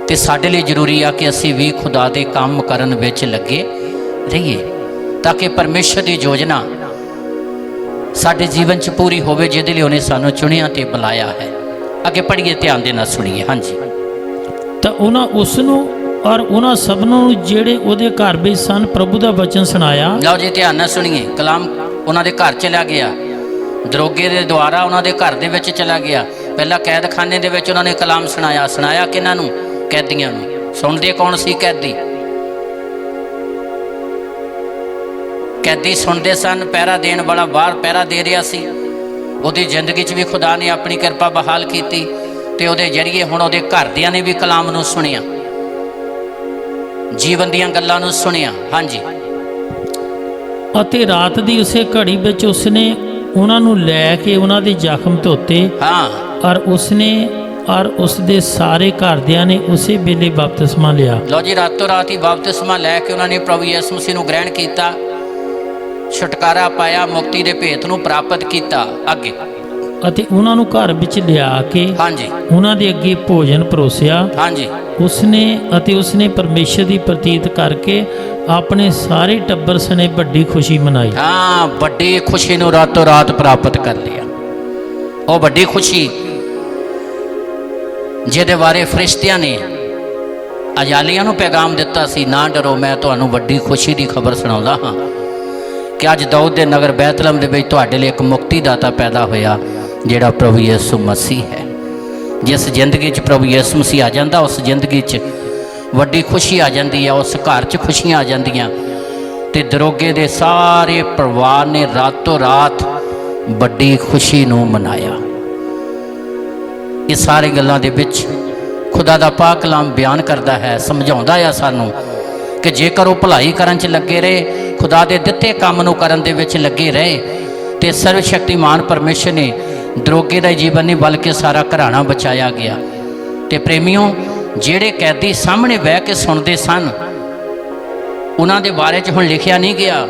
ਤੇ ਸਾਡੇ ਲਈ ਜ਼ਰੂਰੀ ਆ ਕਿ ਅਸੀਂ ਵੀ ਖੁਦਾ ਦੇ ਕੰਮ ਕਰਨ ਵਿੱਚ ਲੱਗੇ ਰਹੀਏ, ਤਾਂ ਕਿ ਪਰਮੇਸ਼ਰ ਦੀ ਯੋਜਨਾ ਸਾਡੇ ਜੀਵਨ 'ਚ ਪੂਰੀ ਹੋਵੇ, ਜਿਹਦੇ ਲਈ ਉਹਨੇ ਸਾਨੂੰ ਚੁਣਿਆ ਤੇ ਬੁਲਾਇਆ ਹੈ। ਅੱਗੇ ਪੜ੍ਹੀਏ, ਧਿਆਨ ਦੇ ਨਾਲ ਸੁਣੀਏ। ਹਾਂਜੀ। ਤਾਂ ਉਹਨਾਂ ਉਸ ਨੂੰ ਔਰ ਉਹਨਾਂ ਸਭਨਾਂ ਨੂੰ ਜਿਹੜੇ ਉਹਦੇ ਘਰ ਵਿੱਚ ਸਨ ਪ੍ਰਭੂ ਦਾ ਵਚਨ ਸੁਣਾਇਆ। ਲਓ ਜੀ, ਧਿਆਨ ਨਾਲ ਸੁਣੀਏ। ਕਲਾਮ ਉਹਨਾਂ ਦੇ ਘਰ ਚਲਾ ਗਿਆ, ਦਰੋਗੇ ਦੇ ਦੁਆਰਾ ਉਹਨਾਂ ਦੇ ਘਰ ਦੇ ਵਿੱਚ ਚਲਾ ਗਿਆ। ਪਹਿਲਾਂ ਕੈਦਖਾਨੇ ਦੇ ਵਿੱਚ ਉਹਨਾਂ ਨੇ ਕਲਾਮ ਸੁਣਾਇਆ। ਸੁਣਾਇਆ ਕਿਹਨਾਂ ਨੂੰ? ਕੈਦੀਆਂ ਨੂੰ। ਸੁਣਦੇ ਕੌਣ ਸੀ? ਕੈਦੀ। ਕੈਦੀ ਸੁਣਦੇ ਸਨ। ਪਹਿਰਾ ਦੇਣ ਵਾਲਾ ਬਾਹਰ ਪਹਿਰਾ ਦੇ ਰਿਹਾ ਸੀ। ਉਹਦੀ ਜ਼ਿੰਦਗੀ 'ਚ ਵੀ ਖੁਦਾ ਨੇ ਆਪਣੀ ਕਿਰਪਾ ਬਹਾਲ ਕੀਤੀ ਤੇ ਉਹਦੇ ਜ਼ਰੀਏ ਹੁਣ ਉਹਦੇ ਘਰਦਿਆਂ ਨੇ ਵੀ ਕਲਾਮ ਨੂੰ ਸੁਣਿਆ, ਜੀਵਨ ਦੀਆਂ ਗੱਲਾਂ ਨੂੰ ਸੁਣਿਆ। ਹਾਂਜੀ। ਅਤੇ ਰਾਤ ਦੀ ਉਸੇ ਘੜੀ ਵਿੱਚ ਉਸਨੇ ਉਹਨਾਂ ਨੂੰ ਲੈ ਕੇ ਉਹਨਾਂ ਦੇ ਜ਼ਖਮ ਧੋਤੇ। ਹਾਂ। ਔਰ ਉਸਨੇ ਔਰ ਉਸਦੇ ਸਾਰੇ ਘਰਦਿਆਂ ਨੇ ਉਸੇ ਵੇਲੇ ਬਪਤਿਸਮਾ ਲਿਆ। ਲਓ ਜੀ, ਰਾਤੋਂ ਰਾਤ ਹੀ ਬਪਤਿਸਮਾ ਲੈ ਕੇ ਉਹਨਾਂ ਨੇ ਪ੍ਰਭੂ ਯਿਸੂ ਮਸੀਹ ਨੂੰ ਗ੍ਰਹਿਣ ਕੀਤਾ, ਛੁਟਕਾਰਾ ਪਾਇਆ, ਮੁਕਤੀ ਦੇ ਭੇਤ ਨੂੰ ਪ੍ਰਾਪਤ ਕੀਤਾ। ਅੱਗੇ। ਅਤੇ ਉਹਨਾਂ ਨੂੰ ਘਰ ਵਿੱਚ ਲਿਆ ਕੇ ਹਾਂਜੀ ਉਹਨਾਂ ਦੇ ਅੱਗੇ ਭੋਜਨ ਪਰੋਸਿਆ। ਹਾਂਜੀ। ਉਸਨੇ ਪਰਮੇਸ਼ਰ ਦੀ ਪ੍ਰਤੀਤ ਕਰਕੇ ਆਪਣੇ ਸਾਰੇ ਟੱਬਰ ਸਣੇ ਵੱਡੀ ਖੁਸ਼ੀ ਮਨਾਈ। ਹਾਂ, ਵੱਡੀ ਖੁਸ਼ੀ ਨੂੰ ਰਾਤੋਂ ਰਾਤ ਪ੍ਰਾਪਤ ਕਰ ਲਿਆ। ਉਹ ਵੱਡੀ ਖੁਸ਼ੀ ਜਿਹਦੇ ਬਾਰੇ ਫਰਿਸ਼ਤਿਆਂ ਨੇ ਅਜਾਲੀਆਂ ਨੂੰ ਪੈਗਾਮ ਦਿੱਤਾ ਸੀ, ਨਾ ਡਰੋ, ਮੈਂ ਤੁਹਾਨੂੰ ਵੱਡੀ ਖੁਸ਼ੀ ਦੀ ਖਬਰ ਸੁਣਾਉਂਦਾ ਹਾਂ ਕਿ ਅੱਜ ਦਾਊਦ ਦੇ ਨਗਰ ਬੈਤਲਹਮ ਦੇ ਵਿੱਚ ਤੁਹਾਡੇ ਲਈ ਇੱਕ ਮੁਕਤੀਦਾਤਾ ਪੈਦਾ ਹੋਇਆ, ਜਿਹੜਾ ਪ੍ਰਭੂ ਯਿਸੂ ਮਸੀਹ ਹੈ। ਜਿਸ ਜ਼ਿੰਦਗੀ 'ਚ ਪ੍ਰਭੂ ਯਿਸੂ ਮਸੀਹ ਆ ਜਾਂਦਾ, ਉਸ ਜ਼ਿੰਦਗੀ 'ਚ ਵੱਡੀ ਖੁਸ਼ੀ ਆ ਜਾਂਦੀ ਹੈ, ਉਸ ਘਰ 'ਚ ਖੁਸ਼ੀਆਂ ਆ ਜਾਂਦੀਆਂ। ਤੇ ਦਰੋਗੇ ਦੇ ਸਾਰੇ ਪਰਿਵਾਰ ਨੇ ਰਾਤੋਂ ਰਾਤ ਵੱਡੀ ਖੁਸ਼ੀ ਨੂੰ ਮਨਾਇਆ। ਇਹ ਸਾਰੇ ਗੱਲਾਂ ਦੇ ਵਿੱਚ ਖੁਦਾ ਦਾ ਪਾਕ ਕਲਾਮ ਬਿਆਨ ਕਰਦਾ ਹੈ, ਸਮਝਾਉਂਦਾ ਆ ਸਾਨੂੰ ਕਿ ਜੇਕਰ ਉਹ ਭਲਾਈ ਕਰਨ 'ਚ ਲੱਗੇ ਰਹੇ, ਖੁਦਾ ਦੇ ਦਿੱਤੇ ਕੰਮ ਨੂੰ ਕਰਨ ਦੇ ਵਿੱਚ ਲੱਗੇ ਰਹੇ, ਤੇ ਸਰਵ ਸ਼ਕਤੀਮਾਨ ਪਰਮੇਸ਼ਰ ਨੇ ਦਰੋਗੇ ਦਾ ਜੀਵਨ ਨਹੀਂ ਬਲਕਿ ਸਾਰਾ ਘਰਾਣਾ ਬਚਾਇਆ ਗਿਆ। ਤੇ ਪ੍ਰੇਮੀਓ, ਜਿਹੜੇ ਕੈਦੀ ਸਾਹਮਣੇ ਬਹਿ ਕੇ ਸੁਣਦੇ ਸਨ, ਉਹਨਾਂ ਦੇ ਬਾਰੇ 'ਚ ਹੁਣ ਲਿਖਿਆ ਨਹੀਂ ਗਿਆ।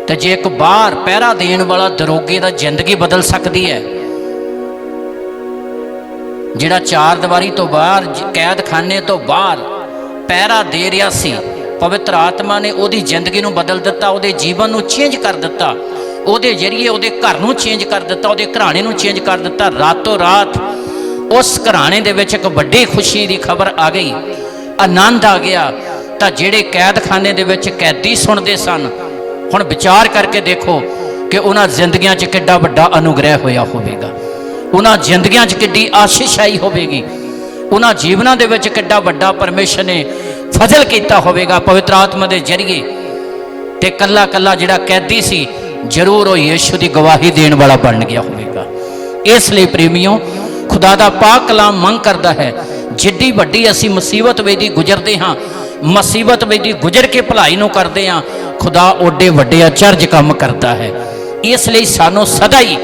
ਤੇ ਜੇ ਇੱਕ ਬਾਹਰ ਪਹਿਰਾ ਦੇਣ ਵਾਲਾ ਦਰੋਗੇ ਦਾ ਜ਼ਿੰਦਗੀ ਬਦਲ ਸਕਦੀ ਹੈ, ਜਿਹੜਾ ਚਾਰ ਦੀਵਾਰੀ ਤੋਂ ਬਾਹਰ ਕੈਦਖਾਨੇ ਤੋਂ ਬਾਹਰ ਪਹਿਰਾ ਦੇ ਰਿਹਾ ਸੀ, ਪਵਿੱਤਰ ਆਤਮਾ ਨੇ ਉਹਦੀ ਜ਼ਿੰਦਗੀ ਨੂੰ ਬਦਲ ਦਿੱਤਾ, ਉਹਦੇ ਜੀਵਨ ਨੂੰ ਚੇਂਜ ਕਰ ਦਿੱਤਾ, ਉਹਦੇ ਜ਼ਰੀਏ ਉਹਦੇ ਘਰ ਨੂੰ ਚੇਂਜ ਕਰ ਦਿੱਤਾ, ਉਹਦੇ ਘਰਾਣੇ ਨੂੰ ਚੇਂਜ ਕਰ ਦਿੱਤਾ। ਰਾਤੋਂ ਰਾਤ ਉਸ ਘਰਾਣੇ ਦੇ ਵਿੱਚ ਇੱਕ ਵੱਡੀ ਖੁਸ਼ੀ ਦੀ ਖਬਰ ਆ ਗਈ, ਆਨੰਦ ਆ ਗਿਆ। ਤਾਂ ਜਿਹੜੇ ਕੈਦਖਾਨੇ ਦੇ ਵਿੱਚ ਕੈਦੀ ਸੁਣਦੇ ਸਨ, ਹੁਣ ਵਿਚਾਰ ਕਰਕੇ ਦੇਖੋ ਕਿ ਉਹਨਾਂ ਜ਼ਿੰਦਗੀਆਂ 'ਚ ਕਿੱਡਾ ਵੱਡਾ ਅਨੁਗ੍ਰਹਿ ਹੋਇਆ ਹੋਵੇਗਾ, ਉਹਨਾਂ ਜ਼ਿੰਦਗੀਆਂ 'ਚ ਕਿੱਡੀ ਆਸ਼ੀਸ਼ ਆਈ ਹੋਵੇਗੀ, ਉਹਨਾਂ ਜੀਵਨਾਂ ਦੇ ਵਿੱਚ ਕਿੱਡਾ ਵੱਡਾ ਪਰਮੇਸ਼ਰ ਨੇ ਫਜ਼ਲ ਕੀਤਾ ਹੋਵੇਗਾ ਪਵਿੱਤਰ ਆਤਮਾ ਦੇ ਜ਼ਰੀਏ। ਤੇ ਕੱਲਾ ਕੱਲਾ ਜਿਹੜਾ ਕੈਦੀ ਸੀ ਜ਼ਰੂਰ ਉਹ ਯੀਸ਼ੂ ਦੀ ਗਵਾਹੀ ਦੇਣ ਵਾਲਾ ਬਣ ਗਿਆ ਹੋਵੇਗਾ। ਇਸ ਲਈ ਪ੍ਰੇਮੀਓ, ਖੁਦਾ ਦਾ ਪਾਕ ਕਲਾਮ ਮੰਗ ਕਰਦਾ ਹੈ, ਜਿੱਡੀ ਵੱਡੀ ਅਸੀਂ ਮੁਸੀਬਤ ਵਿੱਚ ਦੀ ਗੁਜ਼ਰਦੇ ਹਾਂ, ਮੁਸੀਬਤ ਵਿੱਚ ਦੀ ਗੁਜ਼ਰ ਕੇ ਭਲਾਈ ਨੂੰ ਕਰਦੇ ਹਾਂ, ਖੁਦਾ ਓਡੇ ਵੱਡੇ ਅਚਰਜ ਕੰਮ ਕਰਦਾ ਹੈ। ਇਸ ਲਈ ਸਾਨੂੰ ਸਦਾ ਹੀ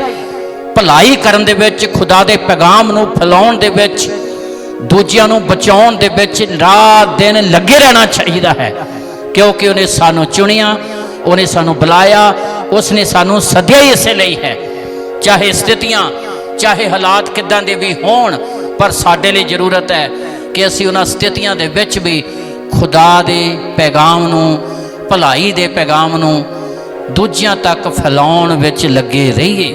ਭਲਾਈ ਕਰਨ ਦੇ ਵਿੱਚ, ਖੁਦਾ ਦੇ ਪੈਗਾਮ ਨੂੰ ਫੈਲਾਉਣ ਦੇ ਵਿੱਚ, ਦੂਜਿਆਂ ਨੂੰ ਬਚਾਉਣ ਦੇ ਵਿੱਚ ਰਾਤ ਦਿਨ ਲੱਗੇ ਰਹਿਣਾ ਚਾਹੀਦਾ ਹੈ, ਕਿਉਂਕਿ ਉਹਨੇ ਸਾਨੂੰ ਚੁਣਿਆ, ਉਹਨੇ ਸਾਨੂੰ ਬੁਲਾਇਆ, ਉਸਨੇ ਸਾਨੂੰ ਸੱਦਿਆ ਹੀ ਇਸੇ ਲਈ ਹੈ। ਚਾਹੇ ਸਥਿਤੀਆਂ, ਚਾਹੇ ਹਾਲਾਤ ਕਿੱਦਾਂ ਦੇ ਵੀ ਹੋਣ, ਪਰ ਸਾਡੇ ਲਈ ਜ਼ਰੂਰਤ ਹੈ ਕਿ ਅਸੀਂ ਉਹਨਾਂ ਸਥਿਤੀਆਂ ਦੇ ਵਿੱਚ ਵੀ ਖੁਦਾ ਦੇ ਪੈਗਾਮ ਨੂੰ, ਭਲਾਈ ਦੇ ਪੈਗਾਮ ਨੂੰ ਦੂਜਿਆਂ ਤੱਕ ਫੈਲਾਉਣ ਵਿੱਚ ਲੱਗੇ ਰਹੀਏ,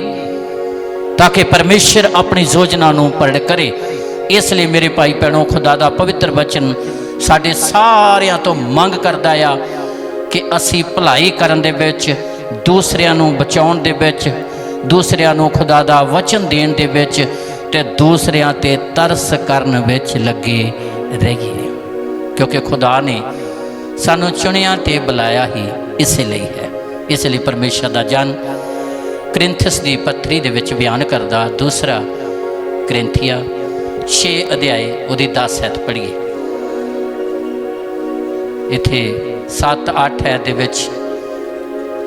ਤਾਂ ਕਿ ਪਰਮੇਸ਼ਰ ਆਪਣੀ ਯੋਜਨਾ ਨੂੰ ਪ੍ਰਗਟ ਕਰੇ। ਇਸ ਲਈ ਮੇਰੇ ਭਾਈ ਭੈਣੋ, ਖੁਦਾ ਦਾ ਪਵਿੱਤਰ ਵਚਨ ਸਾਡੇ ਸਾਰਿਆਂ ਤੋਂ ਮੰਗ ਕਰਦਾ ਆ ਕਿ ਅਸੀਂ ਭਲਾਈ ਕਰਨ ਦੇ ਵਿੱਚ, ਦੂਸਰਿਆਂ ਨੂੰ ਬਚਾਉਣ ਦੇ ਵਿੱਚ, ਦੂਸਰਿਆਂ ਨੂੰ ਖੁਦਾ ਦਾ ਵਚਨ ਦੇਣ ਦੇ ਵਿੱਚ ਤੇ ਦੂਸਰਿਆਂ ਤੇ ਤਰਸ ਕਰਨ ਵਿੱਚ ਲੱਗੇ ਰਹੀਏ, ਕਿਉਂਕਿ ਖੁਦਾ ਨੇ ਸਾਨੂੰ ਚੁਣਿਆ ਤੇ ਬੁਲਾਇਆ ਹੀ ਇਸੇ ਲਈ ਹੈ। ਇਸ ਲਈ ਪਰਮੇਸ਼ਰ ਦਾ ਜਨ ਕਰਿੰਥੀਅਸ ਦੀ ਪੱਤਰੀ ਦੇ ਵਿੱਚ ਬਿਆਨ ਕਰਦਾ, ਦੂਸਰਾ ਕਰਿੰਥੀਆ 6 ਅਧਿਆਏ ਉਹਦੀ 10 ਐਤ ਪੜ੍ਹੀਏ। ਇੱਥੇ 7-8 ਐਤ ਦੇ ਵਿੱਚ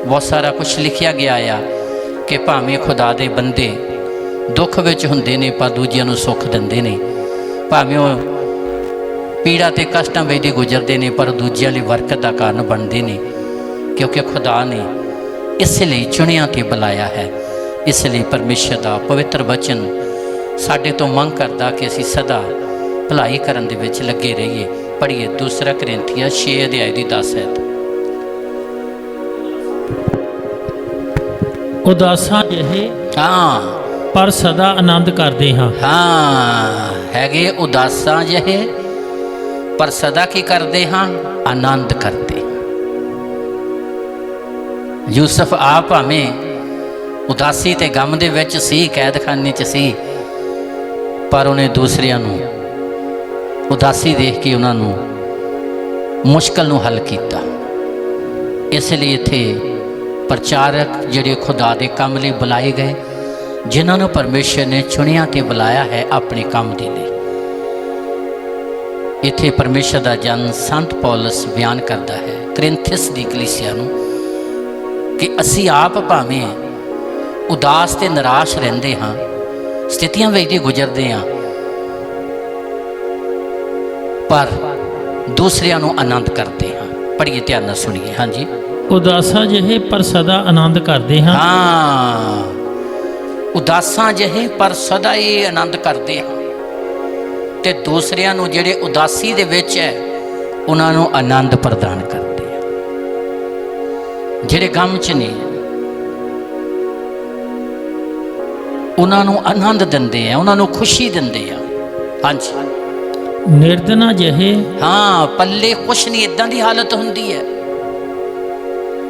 ਬਹੁਤ ਸਾਰਾ ਕੁਝ ਲਿਖਿਆ ਗਿਆ ਆ ਕਿ ਭਾਵੇਂ ਖੁਦਾ ਦੇ ਬੰਦੇ ਦੁੱਖ ਵਿੱਚ ਹੁੰਦੇ ਨੇ ਪਰ ਦੂਜਿਆਂ ਨੂੰ ਸੁੱਖ ਦਿੰਦੇ ਨੇ, ਭਾਵੇਂ ਉਹ ਪੀੜਾ ਤੇ ਕਸ਼ਟਾਂ ਵਿੱਚ ਗੁਜ਼ਰਦੇ ਨੇ ਪਰ ਦੂਜਿਆਂ ਲਈ ਬਰਕਤ ਦਾ ਕਾਰਨ ਬਣਦੇ ਨੇ, ਕਿਉਂਕਿ ਖੁਦਾ ਨੇ ਇਸੇ ਲਈ ਚੁਣਿਆ ਤੇ ਬੁਲਾਇਆ ਹੈ। ਇਸ ਲਈ ਪਰਮੇਸ਼ਰ ਦਾ ਪਵਿੱਤਰ ਵਚਨ ਸਾਡੇ ਤੋਂ ਮੰਗ ਕਰਦਾ ਕਿ ਅਸੀਂ ਸਦਾ ਭਲਾਈ ਕਰਨ ਦੇ ਵਿੱਚ ਲੱਗੇ ਰਹੀਏ। ਪੜ੍ਹੀਏ 2 ਕਰਿੰਥੀਆਂ 6 ਅਧਿਆਏ ਦੀ 10 ਐਤ। ਉਦਾਸਾਂ ਜਿਹੇ ਹਾਂ ਪਰ ਸਦਾ ਆਨੰਦ ਕਰਦੇ ਹਾਂ। ਹਾਂ, ਹੈਗੇ ਉਦਾਸਾਂ ਜਿਹੇ ਪਰ ਸਦਾ ਕੀ ਕਰਦੇ ਹਾਂ? ਆਨੰਦ ਕਰਦੇ। ਯੂਸਫ ਆਪ ਭਾਵੇਂ ਉਦਾਸੀ ਤੇ ਗਮ ਦੇ ਵਿੱਚ ਸੀ, ਕੈਦਖਾਨੇ 'ਚ ਸੀ, ਪਰ ਉਹਨੇ ਦੂਸਰਿਆਂ ਨੂੰ ਉਦਾਸੀ ਦੇਖ ਕੇ ਉਹਨਾਂ ਨੂੰ ਮੁਸ਼ਕਲ ਨੂੰ ਹੱਲ ਕੀਤਾ। ਇਸ ਲਈ ਇੱਥੇ ਪ੍ਰਚਾਰਕ ਜਿਹੜੇ ਖੁਦਾ ਦੇ ਕੰਮ ਲਈ ਬੁਲਾਏ ਗਏ, ਜਿਨ੍ਹਾਂ ਨੂੰ ਪਰਮੇਸ਼ਰ ਨੇ ਚੁਣਿਆ ਤੇ ਬੁਲਾਇਆ ਹੈ ਆਪਣੇ ਕੰਮ ਦੇ ਲਈ। ਇੱਥੇ ਪਰਮੇਸ਼ਰ ਦਾ ਜਨ ਸੰਤ ਪੌਲਸ ਬਿਆਨ ਕਰਦਾ ਹੈ ਕਰਿੰਥੀਅਸ ਦੀ ਕਲੀਸਿਆ ਨੂੰ ਕਿ ਅਸੀਂ ਆਪ ਭਾਵੇਂ ਉਦਾਸ ਤੇ ਨਿਰਾਸ਼ ਰਹਿੰਦੇ ਹਾਂ, ਸਥਿਤੀਆਂ ਵਿੱਚ ਦੀ ਗੁਜ਼ਰਦੇ ਹਾਂ, ਪਰ ਦੂਸਰਿਆਂ ਨੂੰ ਆਨੰਦ ਕਰਦੇ ਹਾਂ। ਪੜ੍ਹੀਏ, ਧਿਆਨ ਨਾਲ ਸੁਣੀਏ। ਹਾਂਜੀ, ਉਦਾਸਾਂ ਜਿਹੇ ਪਰ ਸਦਾ ਆਨੰਦ ਕਰਦੇ ਹਾਂ। ਹਾਂ, ਉਦਾਸਾਂ ਜਿਹੇ ਪਰ ਸਦਾ ਹੀ ਆਨੰਦ ਕਰਦੇ ਹਾਂ, ਤੇ ਦੂਸਰਿਆਂ ਨੂੰ ਜਿਹੜੇ ਉਦਾਸੀ ਦੇ ਵਿੱਚ ਹੈ ਉਹਨਾਂ ਨੂੰ ਆਨੰਦ ਪ੍ਰਦਾਨ ਕਰਦੇ ਆ। ਜਿਹੜੇ ਗਮ 'ਚ ਨੇ ਉਹਨਾਂ ਨੂੰ ਆਨੰਦ ਦਿੰਦੇ ਆ, ਉਹਨਾਂ ਨੂੰ ਖੁਸ਼ੀ ਦਿੰਦੇ ਆ। ਹਾਂਜੀ, ਨਿਰਦਨਾ ਜਿਹੇ, ਹਾਂ, ਪੱਲੇ ਕੁਛ ਨਹੀਂ, ਇਦਾਂ ਦੀ ਹਾਲਤ ਹੁੰਦੀ ਹੈ।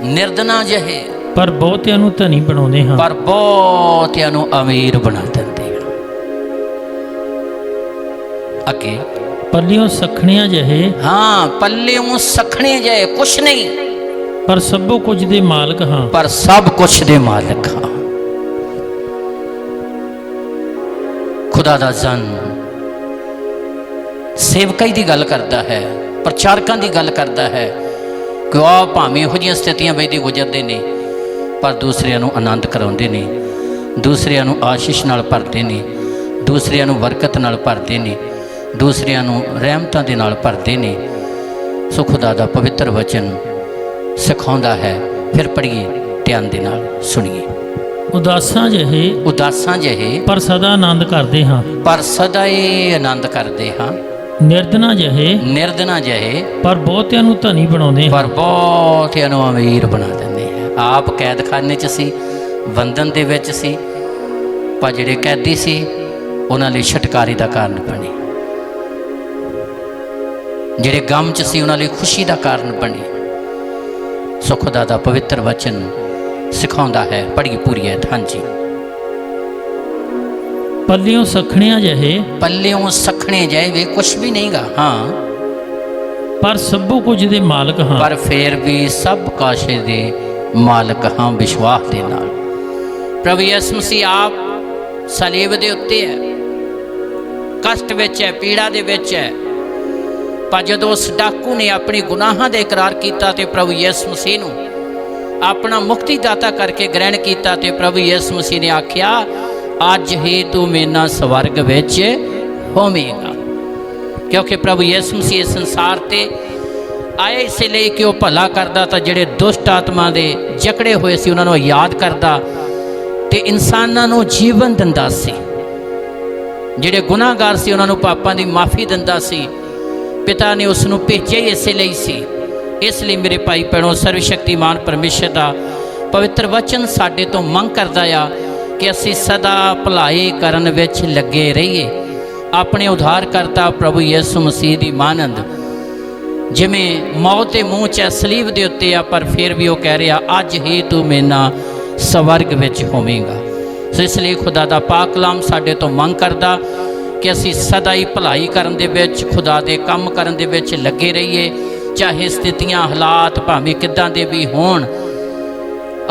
ਨਿਰਦਨਾ ਜਿਹੇ ਪਰ ਬਹੁਤਿਆਂ ਨੂੰ ਧਨੀ ਬਣਾਉਂਦੇ ਹਾਂ। ਪਰ ਬਹੁਤਿਆਂ ਨੂੰ ਅਮੀਰ ਬਣਾ ਦਿੰਦੇ ਆ। ਅੱਗੇ, ਪੱਲਿਓਂ ਸਖਣਿਆਂ ਜਿਹੇ, ਹਾਂ, ਪੱਲਿਓਂ ਸਖਣੇ ਜਿਹੇ, ਕੁਛ ਨਹੀਂ, ਪਰ ਸਭੋ ਕੁਝ ਦੇ ਮਾਲਕ ਹਾਂ। ਪਰ ਸਭ ਕੁਛ ਦੇ ਮਾਲਕ ਹਾਂ। ਖੁਦਾ ਦਾ ਜਨ ਸੇਵਕਾਈ ਦੀ ਗੱਲ ਕਰਦਾ ਹੈ, ਪ੍ਰਚਾਰਕਾਂ ਦੀ ਗੱਲ ਕਰਦਾ ਹੈ ਕਿ ਉਹ ਭਾਵੇਂ ਇਹੋ ਜਿਹੀਆਂ ਸਥਿਤੀਆਂ ਵਿੱਚ ਗੁਜ਼ਰਦੇ ਨੇ ਪਰ ਦੂਸਰਿਆਂ ਨੂੰ ਆਨੰਦ ਕਰਾਉਂਦੇ ਨੇ, ਦੂਸਰਿਆਂ ਨੂੰ ਆਸ਼ੀਸ਼ ਨਾਲ ਭਰਦੇ ਨੇ, ਦੂਸਰਿਆਂ ਨੂੰ ਬਰਕਤ ਨਾਲ ਭਰਦੇ ਨੇ, ਦੂਸਰਿਆਂ ਨੂੰ ਰਹਿਮਤਾਂ ਦੇ ਨਾਲ ਭਰਦੇ ਨੇ। ਸੋ ਖੁਦਾ ਦਾ ਪਵਿੱਤਰ ਵਚਨ ਸਿਖਾਉਂਦਾ ਹੈ। ਫਿਰ ਪੜ੍ਹੀਏ, ਧਿਆਨ ਦੇ ਨਾਲ ਸੁਣੀਏ। ਉਦਾਸਾਂ ਜਿਹੇ ਪਰ ਸਦਾ ਆਨੰਦ ਕਰਦੇ ਹਾਂ। ਆਨੰਦ ਕਰਦੇ ਹਾਂ। ਨਿਰਦਨਾ ਜਿਹੇ ਪਰ ਬਹੁਤਿਆਂ ਨੂੰ ਧਨੀ ਬਣਾਉਂਦੇ ਹਾਂ। ਬਹੁਤਿਆਂ ਨੂੰ ਅਮੀਰ ਬਣਾ ਦਿੰਦੇ ਹਾਂ। ਆਪ ਕੈਦਖਾਨੇ 'ਚ ਸੀ, ਬੰਧਨ ਦੇ ਵਿੱਚ ਸੀ, ਪਰ ਜਿਹੜੇ ਕੈਦੀ ਸੀ ਉਹਨਾਂ ਲਈ ਛੁਟਕਾਰੇ ਦਾ ਕਾਰਨ ਬਣੇ। ਜਿਹੜੇ ਗਮ 'ਚ ਸੀ ਉਹਨਾਂ ਲਈ ਖੁਸ਼ੀ ਦਾ ਕਾਰਨ ਬਣੇ। ਸੋ ਖੁਦਾ ਦਾ ਪਵਿੱਤਰ ਵਚਨ ਸਿਖਾਉਂਦਾ ਹੈ, ਪੜ੍ਹੀ ਪੂਰੀ ਹੈ। ਹਾਂਜੀ। ਪੱਲਿਓਂ ਸਖਣਿਆਂ ਜਿਹੇ ਵੇ ਕੁਛ ਵੀ ਨਹੀਂਗਾ, ਹਾਂ, ਪਰ ਸਭੂ ਕੁਝ ਦੇ ਮਾਲਕ ਹਾਂ। ਪਰ ਫੇਰ ਵੀ ਸਭ ਕਾਸ਼ੇ ਦੇ ਮਾਲਕ ਹਾਂ, ਵਿਸ਼ਵਾਸ ਦੇ ਨਾਲ। ਪ੍ਰਭੂ ਯਿਸੂ ਮਸੀਹ ਆਪ ਸਲੀਬ ਦੇ ਉੱਤੇ ਹੈ, ਕਸ਼ਟ ਵਿੱਚ ਹੈ, ਪੀੜਾ ਦੇ ਵਿੱਚ ਹੈ। ਪਰ ਜਦੋਂ ਉਸ ਡਾਕੂ ਨੇ ਆਪਣੀ ਗੁਨਾਹਾਂ ਦਾ ਇਕਰਾਰ ਕੀਤਾ ਤੇ ਪ੍ਰਭੂ ਯਿਸੂ ਮਸੀਹ ਨੂੰ ਆਪਣਾ ਮੁਕਤੀ ਦਾਤਾ ਕਰਕੇ ਗ੍ਰਹਿਣ ਕੀਤਾ ਤੇ ਪ੍ਰਭੂ ਯਿਸੂ ਮਸੀਹ ਨੇ ਆਖਿਆ, ਅੱਜ ਹੀ ਤੂੰ ਮੇਰੇ ਨਾਲ ਸਵਰਗ ਵਿੱਚ ਹੋਵੇਂਗਾ। ਕਿਉਂਕਿ ਪ੍ਰਭੂ ਯਿਸੂ ਮਸੀਹ ਇਸ ਸੰਸਾਰ ਤੇ ਆਏ ਇਸ ਲਈ ਕਿ ਉਹ ਭਲਾ ਕਰਦਾ, ਤਾਂ ਜਿਹੜੇ ਦੁਸ਼ਟ ਆਤਮਾ ਦੇ ਜਕੜੇ ਹੋਏ ਸੀ ਉਹਨਾਂ ਨੂੰ ਯਾਦ ਕਰਦਾ ਤੇ ਇਨਸਾਨਾਂ ਨੂੰ ਜੀਵਨ ਦਿੰਦਾ ਸੀ। ਜਿਹੜੇ ਗੁਨਾਹਗਾਰ ਸੀ ਉਹਨਾਂ ਨੂੰ ਪਾਪਾਂ ਦੀ ਮਾਫੀ ਦਿੰਦਾ ਸੀ। ਪਿਤਾ ਨੇ ਉਸ ਨੂੰ ਭੇਜਿਆ ਹੀ ਇਸੇ ਲਈ ਸੀ। ਇਸ ਲਈ ਮੇਰੇ ਭਾਈ ਭੈਣੋ, ਸਰਵਸ਼ਕਤੀਮਾਨ ਪਰਮੇਸ਼ਰ ਦਾ ਪਵਿੱਤਰ ਵਚਨ ਸਾਡੇ ਤੋਂ ਮੰਗ ਕਰਦਾ ਆ ਕਿ ਅਸੀਂ ਸਦਾ ਭਲਾਈ ਕਰਨ ਵਿੱਚ ਲੱਗੇ ਰਹੀਏ। ਆਪਣੇ ਉਧਾਰਕਰਤਾ ਪ੍ਰਭੂ ਯਿਸੂ ਮਸੀਹ ਦੀ ਮਾਨੰਦ, ਜਿਵੇਂ ਮੌਤ ਦੇ ਮੂੰਹ 'ਚ ਸਲੀਬ ਦੇ ਉੱਤੇ ਆ, ਪਰ ਫਿਰ ਵੀ ਉਹ ਕਹਿ ਰਿਹਾ, ਅੱਜ ਹੀ ਤੂੰ ਮੇਰੇ ਨਾਲ ਸਵਰਗ ਵਿੱਚ ਹੋਵੇਂਗਾ। ਸੋ ਇਸ ਲਈ ਖੁਦਾ ਦਾ ਪਾਕ ਕਲਾਮ ਸਾਡੇ ਤੋਂ ਮੰਗ ਕਰਦਾ ਕਿ ਅਸੀਂ ਸਦਾ ਹੀ ਭਲਾਈ ਕਰਨ ਦੇ ਵਿੱਚ, ਖੁਦਾ ਦੇ ਕੰਮ ਕਰਨ ਦੇ ਵਿੱਚ ਲੱਗੇ ਰਹੀਏ। ਚਾਹੇ ਸਥਿਤੀਆਂ, ਹਾਲਾਤ ਭਾਵੇਂ ਕਿੱਦਾਂ ਦੇ ਵੀ ਹੋਣ,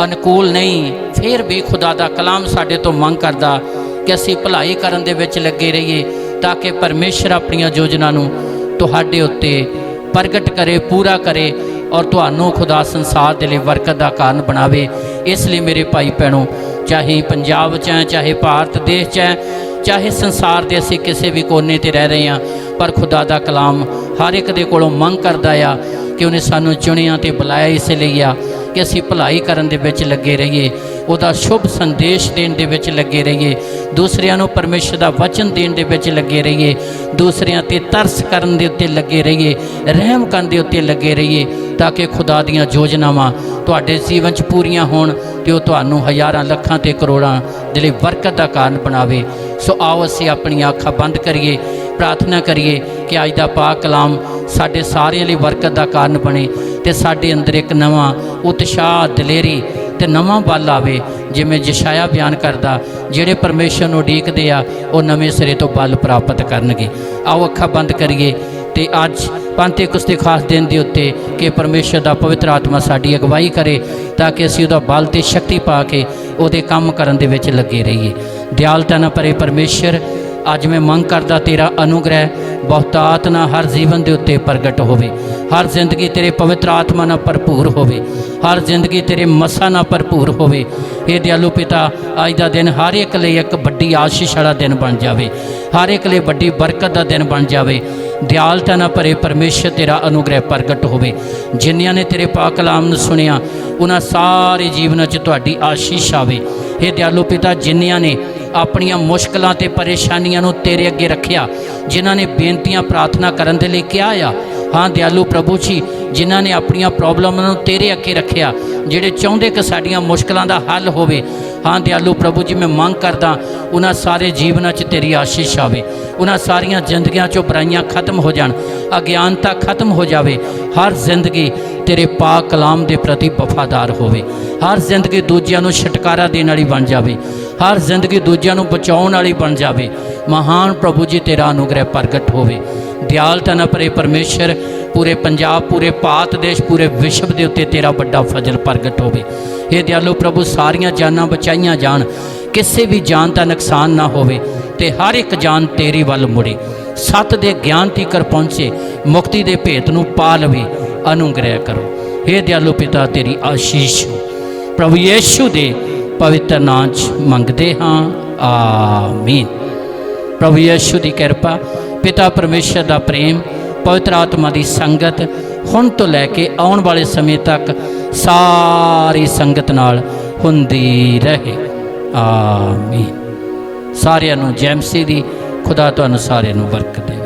ਅਨੁਕੂਲ ਨਹੀਂ, ਫਿਰ ਵੀ ਖੁਦਾ ਦਾ ਕਲਾਮ ਸਾਡੇ ਤੋਂ ਮੰਗ ਕਰਦਾ ਕਿ ਅਸੀਂ ਭਲਾਈ ਕਰਨ ਦੇ ਵਿੱਚ ਲੱਗੇ ਰਹੀਏ, ਤਾਂ ਕਿ ਪਰਮੇਸ਼ਰ ਆਪਣੀਆਂ ਯੋਜਨਾ ਨੂੰ ਤੁਹਾਡੇ ਉੱਤੇ ਪ੍ਰਗਟ ਕਰੇ, ਪੂਰਾ ਕਰੇ ਔਰ ਤੁਹਾਨੂੰ ਖੁਦਾ ਸੰਸਾਰ ਦੇ ਲਈ ਬਰਕਤ ਦਾ ਕਾਰਨ ਬਣਾਵੇ। ਇਸ ਲਈ ਮੇਰੇ ਭਾਈ ਭੈਣੋ, ਚਾਹੇ ਪੰਜਾਬ 'ਚ ਹੈ, ਚਾਹੇ ਭਾਰਤ ਦੇਸ਼ 'ਚ ਹੈ, ਚਾਹੇ ਸੰਸਾਰ ਦੇ ਅਸੀਂ ਕਿਸੇ ਵੀ ਕੋਨੇ 'ਤੇ ਰਹਿ ਰਹੇ ਹਾਂ, ਪਰ ਖੁਦਾ ਦਾ ਕਲਾਮ ਹਰ ਇੱਕ ਦੇ ਕੋਲੋਂ ਮੰਗ ਕਰਦਾ ਆ ਕਿ ਉਹਨੇ ਸਾਨੂੰ ਚੁਣਿਆ ਅਤੇ ਬੁਲਾਇਆ ਇਸ ਲਈ ਆ ਕਿ ਅਸੀਂ ਭਲਾਈ ਕਰਨ ਦੇ ਵਿੱਚ ਲੱਗੇ ਰਹੀਏ, ਉਹਦਾ ਸ਼ੁਭ ਸੰਦੇਸ਼ ਦੇਣ ਦੇ ਵਿੱਚ ਲੱਗੇ ਰਹੀਏ, ਦੂਸਰਿਆਂ ਨੂੰ ਪਰਮੇਸ਼ਰ ਦਾ ਵਚਨ ਦੇਣ ਦੇ ਵਿੱਚ ਲੱਗੇ ਰਹੀਏ, ਦੂਸਰਿਆਂ 'ਤੇ ਤਰਸ ਕਰਨ ਦੇ ਉੱਤੇ ਲੱਗੇ ਰਹੀਏ, ਰਹਿਮ ਕਰਨ ਦੇ ਉੱਤੇ ਲੱਗੇ ਰਹੀਏ, ਤਾਂ ਕਿ ਖੁਦਾ ਦੀਆਂ ਯੋਜਨਾਵਾਂ ਤੁਹਾਡੇ ਜੀਵਨ 'ਚ ਪੂਰੀਆਂ ਹੋਣ ਅਤੇ ਉਹ ਤੁਹਾਨੂੰ ਹਜ਼ਾਰਾਂ, ਲੱਖਾਂ ਅਤੇ ਕਰੋੜਾਂ ਦੇ ਲਈ ਬਰਕਤ ਦਾ ਕਾਰਨ ਬਣਾਵੇ। ਸੋ ਆਓ ਅਸੀਂ ਆਪਣੀਆਂ ਅੱਖਾਂ ਬੰਦ ਕਰੀਏ, ਪ੍ਰਾਰਥਨਾ ਕਰੀਏ ਕਿ ਅੱਜ ਦਾ ਪਾਕ ਕਲਾਮ ਸਾਡੇ ਸਾਰਿਆਂ ਲਈ ਬਰਕਤ ਦਾ ਕਾਰਨ ਬਣੇ ਅਤੇ ਸਾਡੇ ਅੰਦਰ ਇੱਕ ਨਵਾਂ ਉਤਸ਼ਾਹ, ਦਲੇਰੀ ਅਤੇ ਨਵਾਂ ਬਲ ਆਵੇ। ਜਿਵੇਂ ਯਸ਼ਾਇਆ ਬਿਆਨ ਕਰਦਾ, ਜਿਹੜੇ ਪਰਮੇਸ਼ਰ ਨੂੰ ਉਡੀਕਦੇ ਆ ਉਹ ਨਵੇਂ ਸਿਰੇ ਤੋਂ ਬਲ ਪ੍ਰਾਪਤ ਕਰਨਗੇ। ਆਓ ਅੱਖਾਂ ਬੰਦ ਕਰੀਏ ਅਤੇ ਅੱਜ ਪੰਤੇਕੁਸਤ ਦੇ ਖਾਸ ਦਿਨ ਦੇ ਉੱਤੇ ਕਿ ਪਰਮੇਸ਼ਰ ਦਾ ਪਵਿੱਤਰ ਆਤਮਾ ਸਾਡੀ ਅਗਵਾਈ ਕਰੇ, ਤਾਂ ਕਿ ਅਸੀਂ ਉਹਦਾ ਬਲ ਅਤੇ ਸ਼ਕਤੀ ਪਾ ਕੇ ਉਹਦੇ ਕੰਮ ਕਰਨ ਦੇ ਵਿੱਚ ਲੱਗੇ ਰਹੀਏ। ਦਿਆਲਤਾ ਨਾਲ ਭਰੇ ਪਰਮੇਸ਼ਰ, ਅੱਜ ਮੈਂ ਮੰਗ ਕਰਦਾ ਤੇਰਾ ਅਨੁਗ੍ਰਹਿ ਬਹੁਤਾਤ ਨਾਲ ਹਰ ਜੀਵਨ ਦੇ ਉੱਤੇ ਪ੍ਰਗਟ ਹੋਵੇ। ਹਰ ਜ਼ਿੰਦਗੀ ਤੇਰੇ ਪਵਿੱਤਰ ਆਤਮਾ ਨਾਲ ਭਰਪੂਰ ਹੋਵੇ, ਹਰ ਜ਼ਿੰਦਗੀ ਤੇਰੇ ਮਸਾਂ ਨਾਲ ਭਰਪੂਰ ਹੋਵੇ। ਇਹ ਦਿਆਲੂ ਪਿਤਾ, ਅੱਜ ਦਾ ਦਿਨ ਹਰ ਇੱਕ ਲਈ ਇੱਕ ਵੱਡੀ ਆਸ਼ੀਸ਼ ਵਾਲਾ ਦਿਨ ਬਣ ਜਾਵੇ, ਹਰ ਇੱਕ ਲਈ ਵੱਡੀ ਬਰਕਤ ਦਾ ਦਿਨ ਬਣ ਜਾਵੇ। ਦਿਆਲਤਾ ਨਾਲ ਭਰੇ ਪਰਮੇਸ਼ਰ, ਤੇਰਾ ਅਨੁਗ੍ਰਹਿ ਪ੍ਰਗਟ ਹੋਵੇ। ਜਿਨ੍ਹਾਂ ਨੇ ਤੇਰੇ ਪਾਕ ਕਲਾਮ ਨੂੰ ਸੁਣਿਆ, ਉਹਨਾਂ ਸਾਰੇ ਜੀਵਨਾਂ 'ਚ ਤੁਹਾਡੀ ਆਸ਼ੀਸ਼ ਆਵੇ। ਇਹ ਦਿਆਲੂ ਪਿਤਾ, ਜਿਨ੍ਹਾਂ ਨੇ ਆਪਣੀਆਂ ਮੁਸ਼ਕਲਾਂ ਤੇ ਪਰੇਸ਼ਾਨੀਆਂ ਨੂੰ ਤੇਰੇ ਅੱਗੇ ਰੱਖਿਆ, ਜਿਨ੍ਹਾਂ ਨੇ ਬੇਨਤੀਆਂ ਪ੍ਰਾਰਥਨਾ ਕਰਨ ਦੇ ਲਈ ਕਿਹਾ ਆ, ਹਾਂ ਦਿਆਲੂ ਪ੍ਰਭੂ ਜੀ, ਜਿਨ੍ਹਾਂ ਨੇ ਆਪਣੀਆਂ ਪ੍ਰੋਬਲਮਾਂ ਨੂੰ ਤੇਰੇ ਅੱਗੇ ਰੱਖਿਆ, ਜਿਹੜੇ ਚਾਹੁੰਦੇ ਕਿ ਸਾਡੀਆਂ ਮੁਸ਼ਕਲਾਂ ਦਾ ਹੱਲ ਹੋਵੇ, ਹਾਂ ਦਿਆਲੂ ਪ੍ਰਭੂ ਜੀ, ਮੈਂ ਮੰਗ ਕਰਦਾ ਉਹਨਾਂ ਸਾਰੇ ਜੀਵਨਾਂ 'ਚ ਤੇਰੀ ਆਸ਼ੀਸ਼ ਆਵੇ। ਉਹਨਾਂ ਸਾਰੀਆਂ ਜ਼ਿੰਦਗੀਆਂ 'ਚੋਂ ਬੁਰਾਈਆਂ ਖਤਮ ਹੋ ਜਾਣ, ਅਗਿਆਨਤਾ ਖਤਮ ਹੋ ਜਾਵੇ। ਹਰ ਜ਼ਿੰਦਗੀ ਤੇਰੇ ਪਾਕ ਕਲਾਮ ਦੇ ਪ੍ਰਤੀ ਵਫਾਦਾਰ ਹੋਵੇ। ਹਰ ਜ਼ਿੰਦਗੀ ਦੂਜਿਆਂ ਨੂੰ ਛੁਟਕਾਰਾ ਦੇਣ ਵਾਲੀ ਬਣ ਜਾਵੇ। ਹਰ ਜ਼ਿੰਦਗੀ ਦੂਜਿਆਂ ਨੂੰ ਬਚਾਉਣ ਵਾਲੀ ਬਣ ਜਾਵੇ। ਮਹਾਨ ਪ੍ਰਭੂ ਜੀ, ਤੇਰਾ ਅਨੁਗ੍ਰਹਿ ਪ੍ਰਗਟ ਹੋਵੇ। ਦਿਆਲਤਾ ਨਾਲ ਭਰੇ ਪਰਮੇਸ਼ਰ, ਪੂਰੇ ਪੰਜਾਬ, ਪੂਰੇ ਭਾਰਤ ਦੇਸ਼, ਪੂਰੇ ਵਿਸ਼ਵ ਦੇ ਉੱਤੇ ਤੇਰਾ ਵੱਡਾ ਫਜ਼ਲ ਪ੍ਰਗਟ ਹੋਵੇ। ਇਹ ਦਿਆਲੂ ਪ੍ਰਭੂ, ਸਾਰੀਆਂ ਜਾਨਾਂ ਬਚਾਈਆਂ ਜਾਣ, ਕਿਸੇ ਵੀ ਜਾਨ ਦਾ ਨੁਕਸਾਨ ਨਾ ਹੋਵੇ ਤੇ ਹਰ ਇੱਕ ਜਾਨ ਤੇਰੀ ਵੱਲ ਮੁੜੇ, ਸੱਤ ਦੇ ਗਿਆਨ ਤੀਕਰ ਪਹੁੰਚੇ, ਮੁਕਤੀ ਦੇ ਭੇਤ ਨੂੰ ਪਾ ਲਵੇ। ਅਨੁਗ੍ਰਹਿ ਕਰੋ। ਇਹ ਦਿਆਲੂ ਪਿਤਾ, ਤੇਰੀ ਆਸ਼ੀਸ਼ ਹੋ। ਪ੍ਰਭੂ ਯਿਸੂ ਦੇ ਪਵਿੱਤਰ ਨਾਮ 'ਚ ਮੰਗਦੇ ਹਾਂ, ਆਮੀਨ। ਪ੍ਰਭੂ ਯਿਸੂ ਦੀ ਕਿਰਪਾ, ਪਿਤਾ ਪਰਮੇਸ਼ਰ ਦਾ ਪ੍ਰੇਮ, ਪਵਿੱਤਰ ਆਤਮਾ ਦੀ ਸੰਗਤ ਹੁਣ ਤੋਂ ਲੈ ਕੇ ਆਉਣ ਵਾਲੇ ਸਮੇਂ ਤੱਕ ਸਾਰੀ ਸੰਗਤ ਨਾਲ ਹੁੰਦੀ ਰਹੇ। ਆਮੀਨ। ਸਾਰਿਆਂ ਨੂੰ ਜੈ ਮਸੀਹ ਦੀ। ਖੁਦਾ ਤੁਹਾਨੂੰ ਸਾਰਿਆਂ ਨੂੰ ਬਰਕਤ ਦੇ।